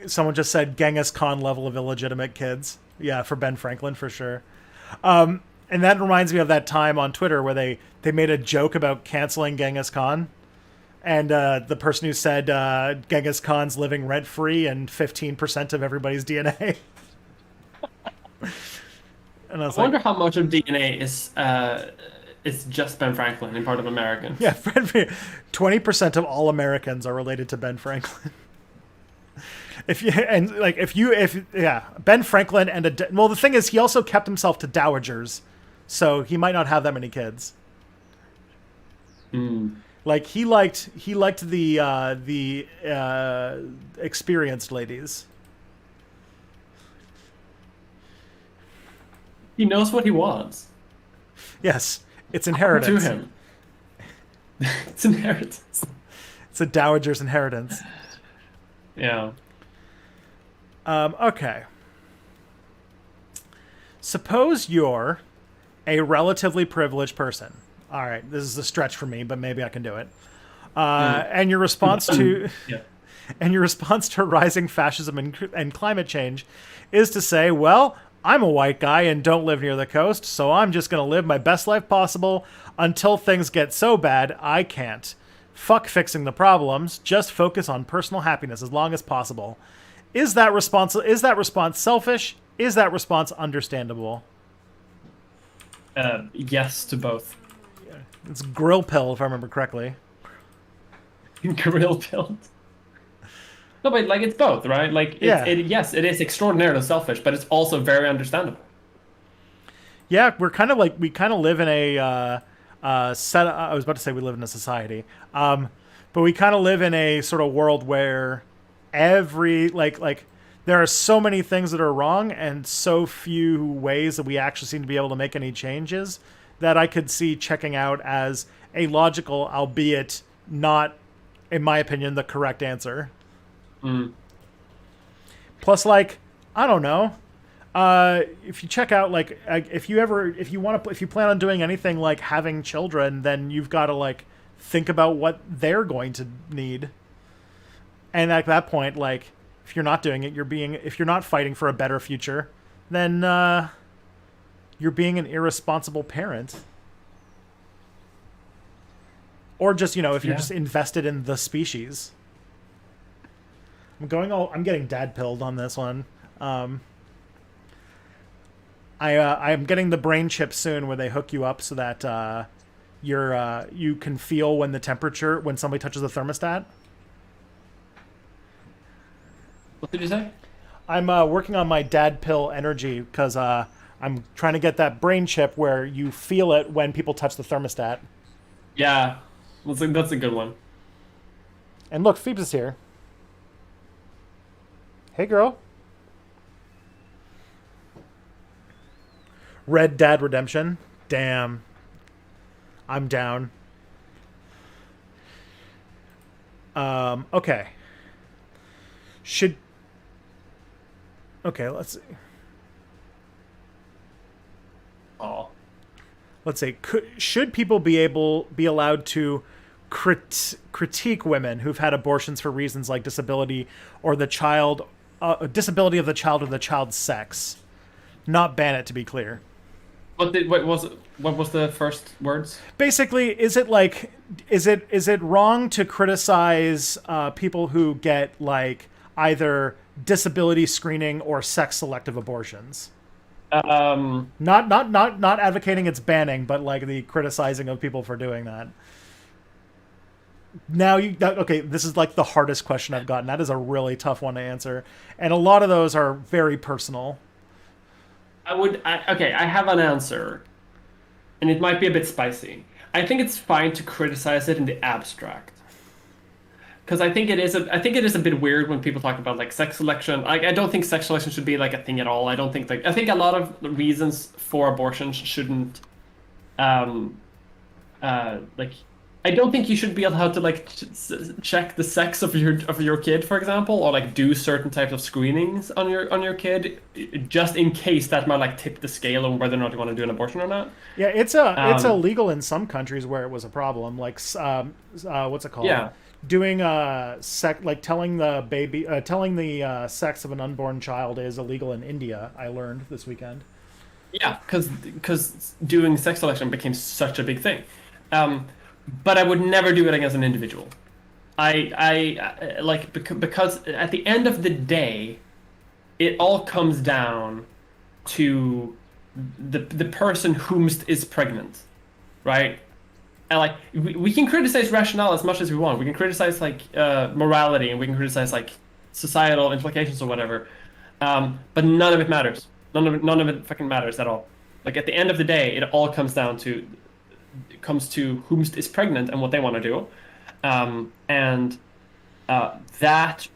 Someone just said Genghis Khan level of illegitimate kids. Yeah, for Ben Franklin for sure. And that reminds me of that time on Twitter where they made a joke about canceling Genghis Khan. And the person who said Genghis Khan's living rent-free in 15% of everybody's DNA. And I wonder how much of DNA is just Ben Franklin in part of Americans. Yeah, 20% of all Americans are related to Ben Franklin. Ben Franklin and the thing is he also kept himself to dowagers, so he might not have that many kids. Like he liked the experienced ladies. He knows what he wants. Yes, it's inheritance. To him. It's inheritance. It's a dowager's inheritance. Yeah. Okay. Suppose you're a relatively privileged person. All right, this is a stretch for me, but maybe I can do it. And your response to rising fascism and climate change is to say, well, I'm a white guy and don't live near the coast, so I'm just going to live my best life possible until things get so bad I can't. Fuck fixing the problems, just focus on personal happiness as long as possible. Is that response selfish? Is that response understandable? Yes to both. It's grill pill, if I remember correctly. Grill pill. No, but like it's both, right? Like, yes, it is extraordinarily selfish, but it's also very understandable. Yeah, we kind of live in a set. I was about to say we live in a society, but we kind of live in a sort of world where every like there are so many things that are wrong and so few ways that we actually seem to be able to make any changes that I could see checking out as a logical, albeit not, in my opinion, the correct answer. Plus, like, I don't know. If you check out, like, if you plan on doing anything like having children, then you've got to like think about what they're going to need. And at that point, like, if you're not doing it, if you're not fighting for a better future, then you're being an irresponsible parent. or just, if you're Yeah. just invested in the species. I'm getting dad pilled on this one. I'm getting the brain chip soon where they hook you up so that you can feel when somebody touches the thermostat. What did you say? I'm working on my dad pill energy because I'm trying to get that brain chip where you feel it when people touch the thermostat. Yeah, that's a good one. And look, Phoebes is here. Hey, girl. Red Dad Redemption. Damn. I'm down. Okay. Okay, let's see. Oh. Let's say, should people be allowed to critique women who've had abortions for reasons like disability or disability of the child or the child's sex? Not ban it, to be clear. What was the first words? Basically, is it wrong to criticize people who get like either disability screening or sex selective abortions? Not advocating its banning, but like the criticizing of people for doing that. Okay, this is like the hardest question I've gotten. That is a really tough one to answer, and a lot of those are very personal. I have an answer, and it might be a bit spicy. I think it's fine to criticize it in the abstract. Because I think it is a bit weird when people talk about like sex selection. Like I don't think sex selection should be like a thing at all. I think a lot of the reasons for abortion shouldn't like I don't think you should be allowed to like check the sex of your kid, for example, or like do certain types of screenings on your kid, just in case that might like tip the scale of whether or not you want to do an abortion or not. Yeah, it's illegal in some countries where it was a problem, like what's it called? Yeah. Doing telling the sex of an unborn child is illegal in India. I learned this weekend. Yeah, because doing sex selection became such a big thing. But I would never do it against an individual. I like because at the end of the day, it all comes down to the person whomst is pregnant, right? And like we can criticize rationale as much as we want. We can criticize like morality, and we can criticize like societal implications or whatever. But none of it matters. None of it fucking matters at all. Like at the end of the day, it all comes down to whom is pregnant and what they want to do, and that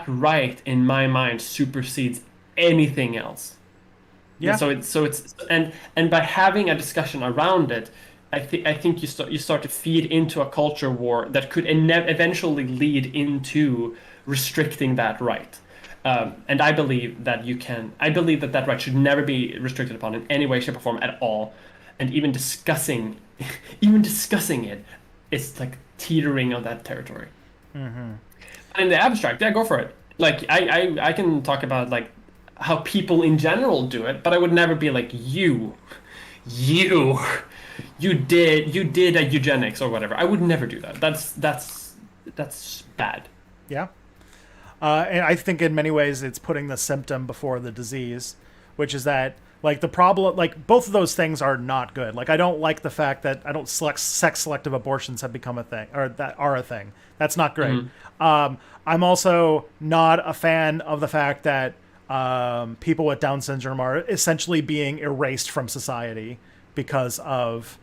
right in my mind supersedes anything else. Yeah. And so it's and by having a discussion around it, I think you start to feed into a culture war that could eventually lead into restricting that right. And I believe that that right should never be restricted upon in any way, shape, or form at all. And even discussing it, it's like teetering on that territory. Mm-hmm. And in the abstract, yeah, go for it. Like I can talk about like how people in general do it, but I would never be like you did a eugenics or whatever. I would never do that. That's bad. Yeah. And I think in many ways it's putting the symptom before the disease, which is that like the problem, like both of those things are not good. Like I don't like the fact that sex selective abortions have become a thing, or that are a thing. That's not great. Mm-hmm. I'm also not a fan of the fact that people with Down syndrome are essentially being erased from society because of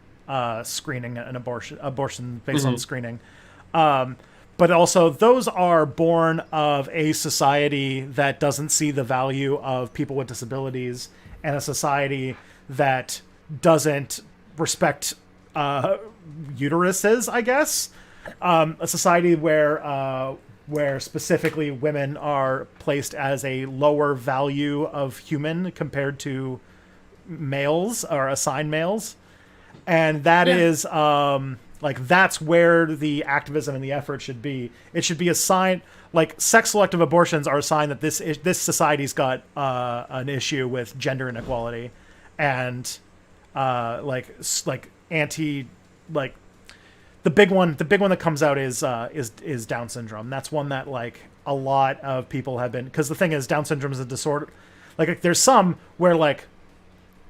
screening and abortion based on screening. But also, those are born of a society that doesn't see the value of people with disabilities, and a society that doesn't respect uteruses, I guess. A society where specifically women are placed as a lower value of human compared to males, or assigned males. And that is... like that's where the activism and the effort should be. It should be a sign, like sex selective abortions are a sign that this society's got an issue with gender inequality, and like anti, like big one that comes out is Down syndrome. That's one that like a lot of people have been, because the thing is, Down syndrome is a disorder. Like there's some where like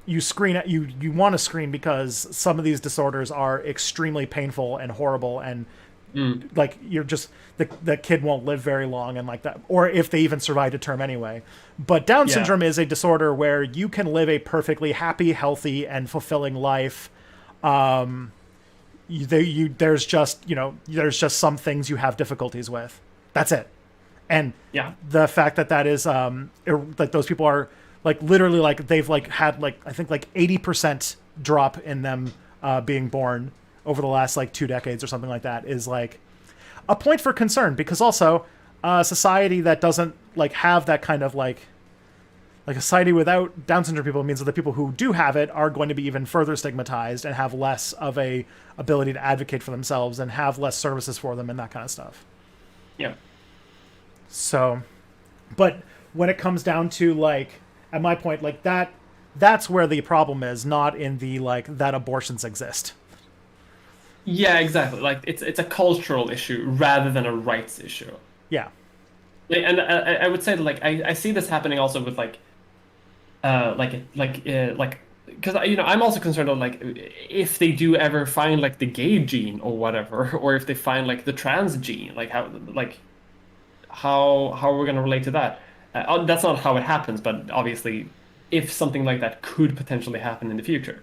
you screen you want to screen because some of these disorders are extremely painful and horrible, and like you're just the kid won't live very long and like that, or if they even survive to term anyway. But Down syndrome is a disorder where you can live a perfectly happy, healthy, and fulfilling life. There's just some things you have difficulties with. That's it. And the fact that is like those people are like literally like they've like had like I think like 80% drop in them being born over the last like 2 decades or something like that is like a point for concern, because also a society that doesn't like have that kind of like a society without Down syndrome people means that the people who do have it are going to be even further stigmatized and have less of a ability to advocate for themselves and have less services for them and that kind of stuff. Yeah. So, but when it comes down to like, at my point, like that's where the problem is, not in the like that abortions exist. Yeah, exactly. Like it's a cultural issue rather than a rights issue. Yeah. And I would say that like I see this happening also with like because I'm also concerned on like if they do ever find like the gay gene or whatever, or if they find like the trans gene, like how are we going to relate to that? That's not how it happens, but obviously if something like that could potentially happen in the future.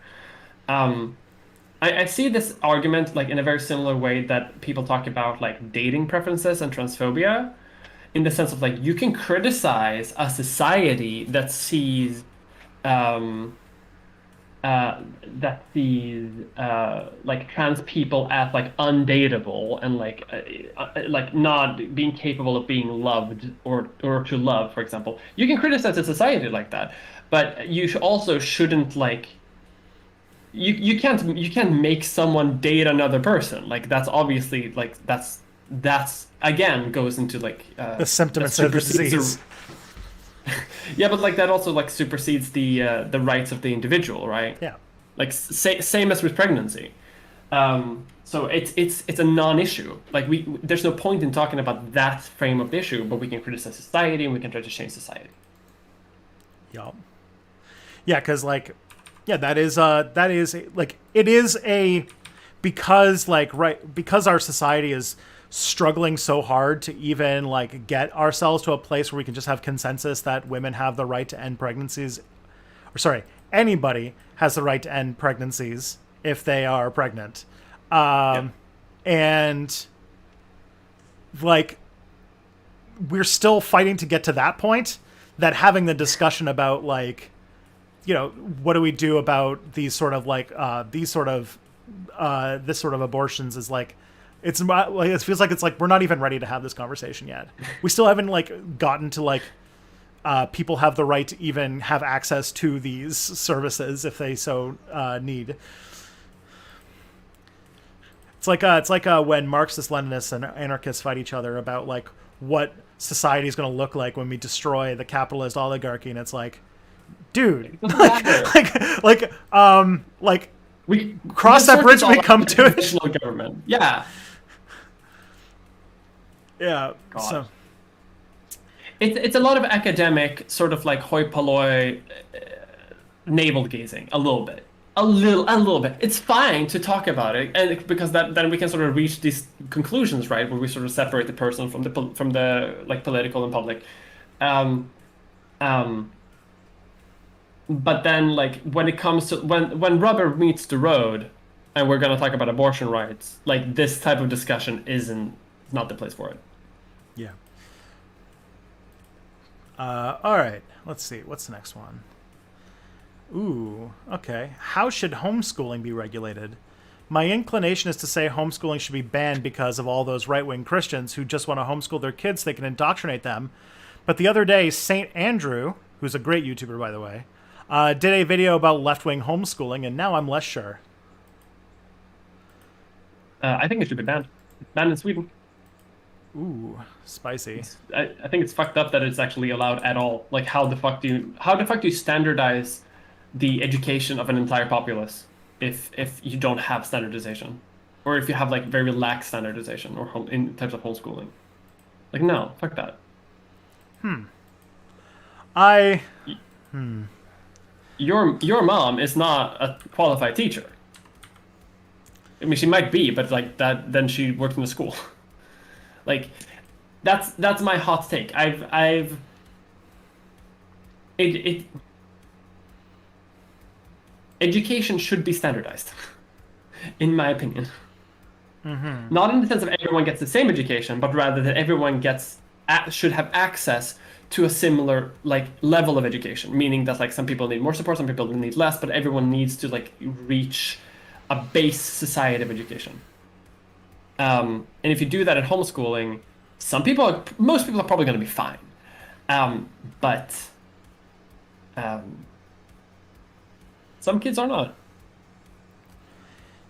I see this argument like in a very similar way that people talk about like dating preferences and transphobia, in the sense of like you can criticize a society that sees like trans people as like undateable and like not being capable of being loved or to love, for example. You can criticize a society like that, but you also shouldn't like you can't make someone date another person. Like that's obviously like that's again goes into like the symptoms of the disease. Yeah, but like that also like supersedes the rights of the individual, right? Yeah. Like same as with pregnancy. So it's a non-issue. Like there's no point in talking about that frame of the issue, but we can criticize society and we can try to change society. Yeah. Yeah, because like, yeah, that is like it is a because our society is struggling so hard to even like get ourselves to a place where we can just have consensus that women have the right to end pregnancies, or sorry, anybody has the right to end pregnancies if they are pregnant. And like we're still fighting to get to that point, that having the discussion about like, what do we do about these sort of like this sort of abortions is like, it feels like it's like we're not even ready to have this conversation yet. We still haven't like gotten to like people have the right to even have access to these services if they so need. It's like when Marxists, Leninists, and anarchists fight each other about like what society is going to look like when we destroy the capitalist oligarchy, and it's like, dude, like we cross that bridge when we come to it. Government. Yeah. Yeah. God. So it's a lot of academic sort of like hoi polloi navel gazing a little bit. It's fine to talk about it, and because then we can sort of reach these conclusions, right, where we sort of separate the person from the like political and public. But then like when it comes to when rubber meets the road, and we're gonna talk about abortion rights, like this type of discussion isn't not the place for it. Yeah. All right. Let's see. What's the next one? Ooh, okay. How should homeschooling be regulated? My inclination is to say homeschooling should be banned because of all those right-wing Christians who just want to homeschool their kids so they can indoctrinate them. But the other day, St. Andrew, who's a great YouTuber, by the way, did a video about left-wing homeschooling, and now I'm less sure. I think it should be banned. Banned in Sweden. Ooh, spicy. I think it's fucked up that it's actually allowed at all. Like, how the fuck do you standardize the education of an entire populace if you don't have standardization? or if you have like very lax standardization or in types of homeschooling. Like, no, fuck that. I Your mom is not a qualified teacher. I mean, she might be, but like that, then she worked in the school. Like, that's my hot take. It education should be standardized, in my opinion. Not in the sense of everyone gets the same education, but rather that everyone should have access to a similar like level of education. Meaning that like some people need more support, some people need less, but everyone needs to like reach a base society of education. And if you do that in homeschooling, most people are probably going to be fine. But some kids are not.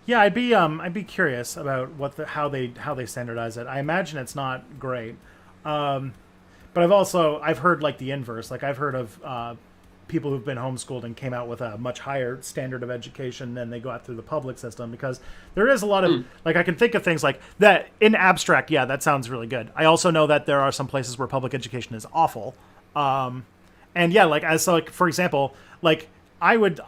Yeah, I'd be curious about how they standardize it. I imagine it's not great, but I've heard like the inverse. Like I've heard of people who've been homeschooled and came out with a much higher standard of education than they got through the public system, because there is a lot of like I can think of things like that in abstract. Yeah, that sounds really good. I also know that there are some places where public education is awful, and yeah, like for example, like I would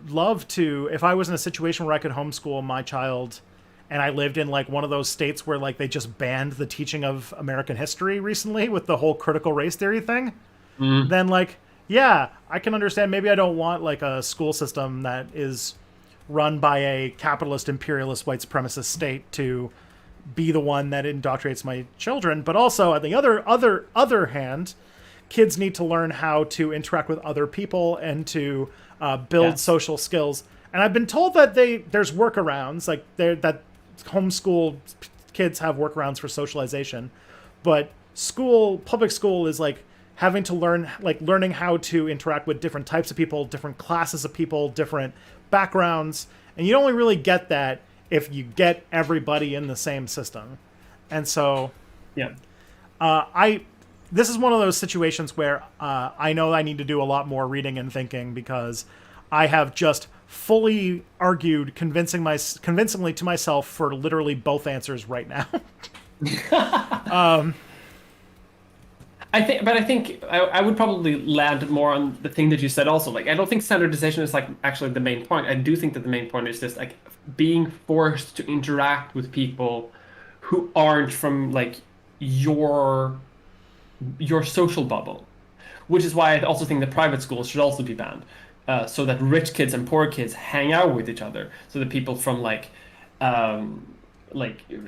love to, if I was in a situation where I could homeschool my child and I lived in like one of those states where like they just banned the teaching of American history recently with the whole critical race theory thing, then like, yeah, I can understand. Maybe I don't want like a school system that is run by a capitalist, imperialist, white supremacist state to be the one that indoctrinates my children. But also on the other hand, kids need to learn how to interact with other people and to build social skills. And I've been told that there's workarounds, like that homeschool kids have workarounds for socialization, but public school is like having to learning how to interact with different types of people, different classes of people, different backgrounds, and you only really get that if you get everybody in the same system. And so, this is one of those situations where I know I need to do a lot more reading and thinking, because I have just fully argued convincingly to myself for literally both answers right now. I think I would probably land more on the thing that you said also. Like, I don't think standardization is like actually the main point. I do think that the main point is just like being forced to interact with people who aren't from like your social bubble, which is why I also think that private schools should also be banned, so that rich kids and poor kids hang out with each other, so that people from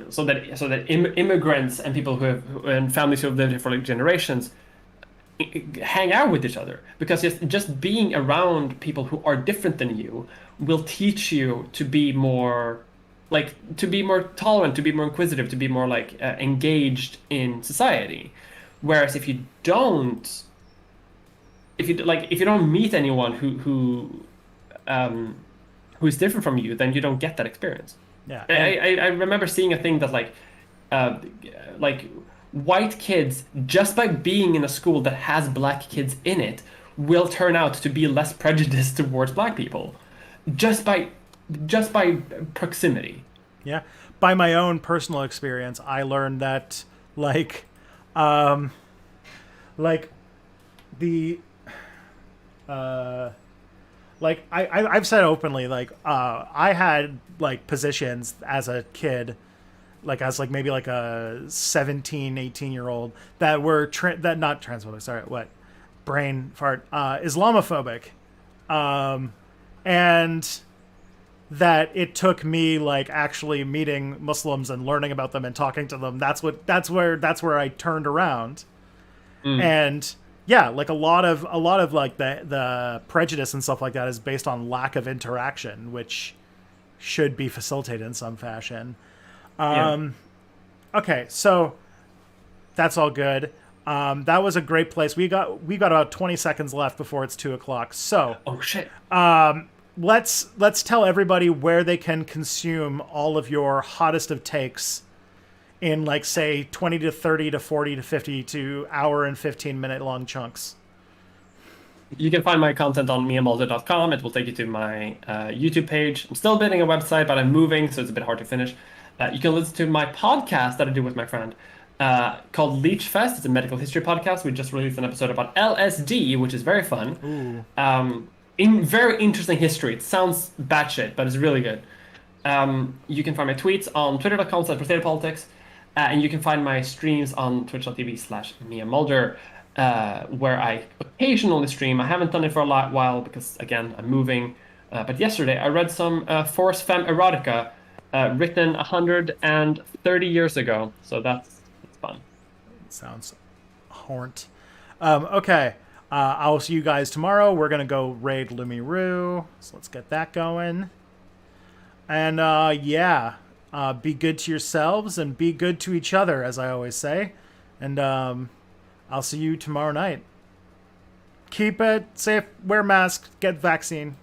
so that immigrants and people and families who have lived here for like generations hang out with each other, because just being around people who are different than you will teach you to be more tolerant, to be more inquisitive, to be more engaged in society. Whereas if you don't meet anyone who is different from you, then you don't get that experience. Yeah, I remember seeing a thing that white kids, just by being in a school that has black kids in it, will turn out to be less prejudiced towards black people, just by proximity. Yeah, by my own personal experience, I learned that I've said openly, I had positions as a kid, maybe a 17, 18-year-old that were not transphobic, sorry, what brain fart, Islamophobic, and that it took me actually meeting Muslims and learning about them and talking to them. That's where I turned around. And yeah, a lot of the prejudice and stuff like that is based on lack of interaction, which should be facilitated in some fashion. Okay, so that's all good. That was a great place. We got about 20 seconds left before it's 2:00. So oh shit. Let's tell everybody where they can consume all of your hottest of takes in say 20 to 30 to 40 to 50 to hour and 15 minute long chunks. You can find my content on miamolder.com. It will take you to my YouTube page. I'm still building a website, but I'm moving, so it's a bit hard to finish. You can listen to my podcast that I do with my friend called Leech Fest. It's a medical history podcast. We just released an episode about LSD, which is very fun. In very interesting history. It sounds batshit, but it's really good. You can find my tweets on twitter.com/crusaderpolitics, and you can find my streams on twitch.tv/miamolder, where I occasionally stream. I haven't done it for a while because, again, I'm moving. But yesterday I read some Force Femme erotica written 130 years ago, so that's fun. Sounds hornt. Okay. I'll see you guys tomorrow. We're going to go raid Lumiru. So let's get that going. And be good to yourselves and be good to each other, as I always say. And I'll see you tomorrow night. Keep it safe, wear masks, get vaccine.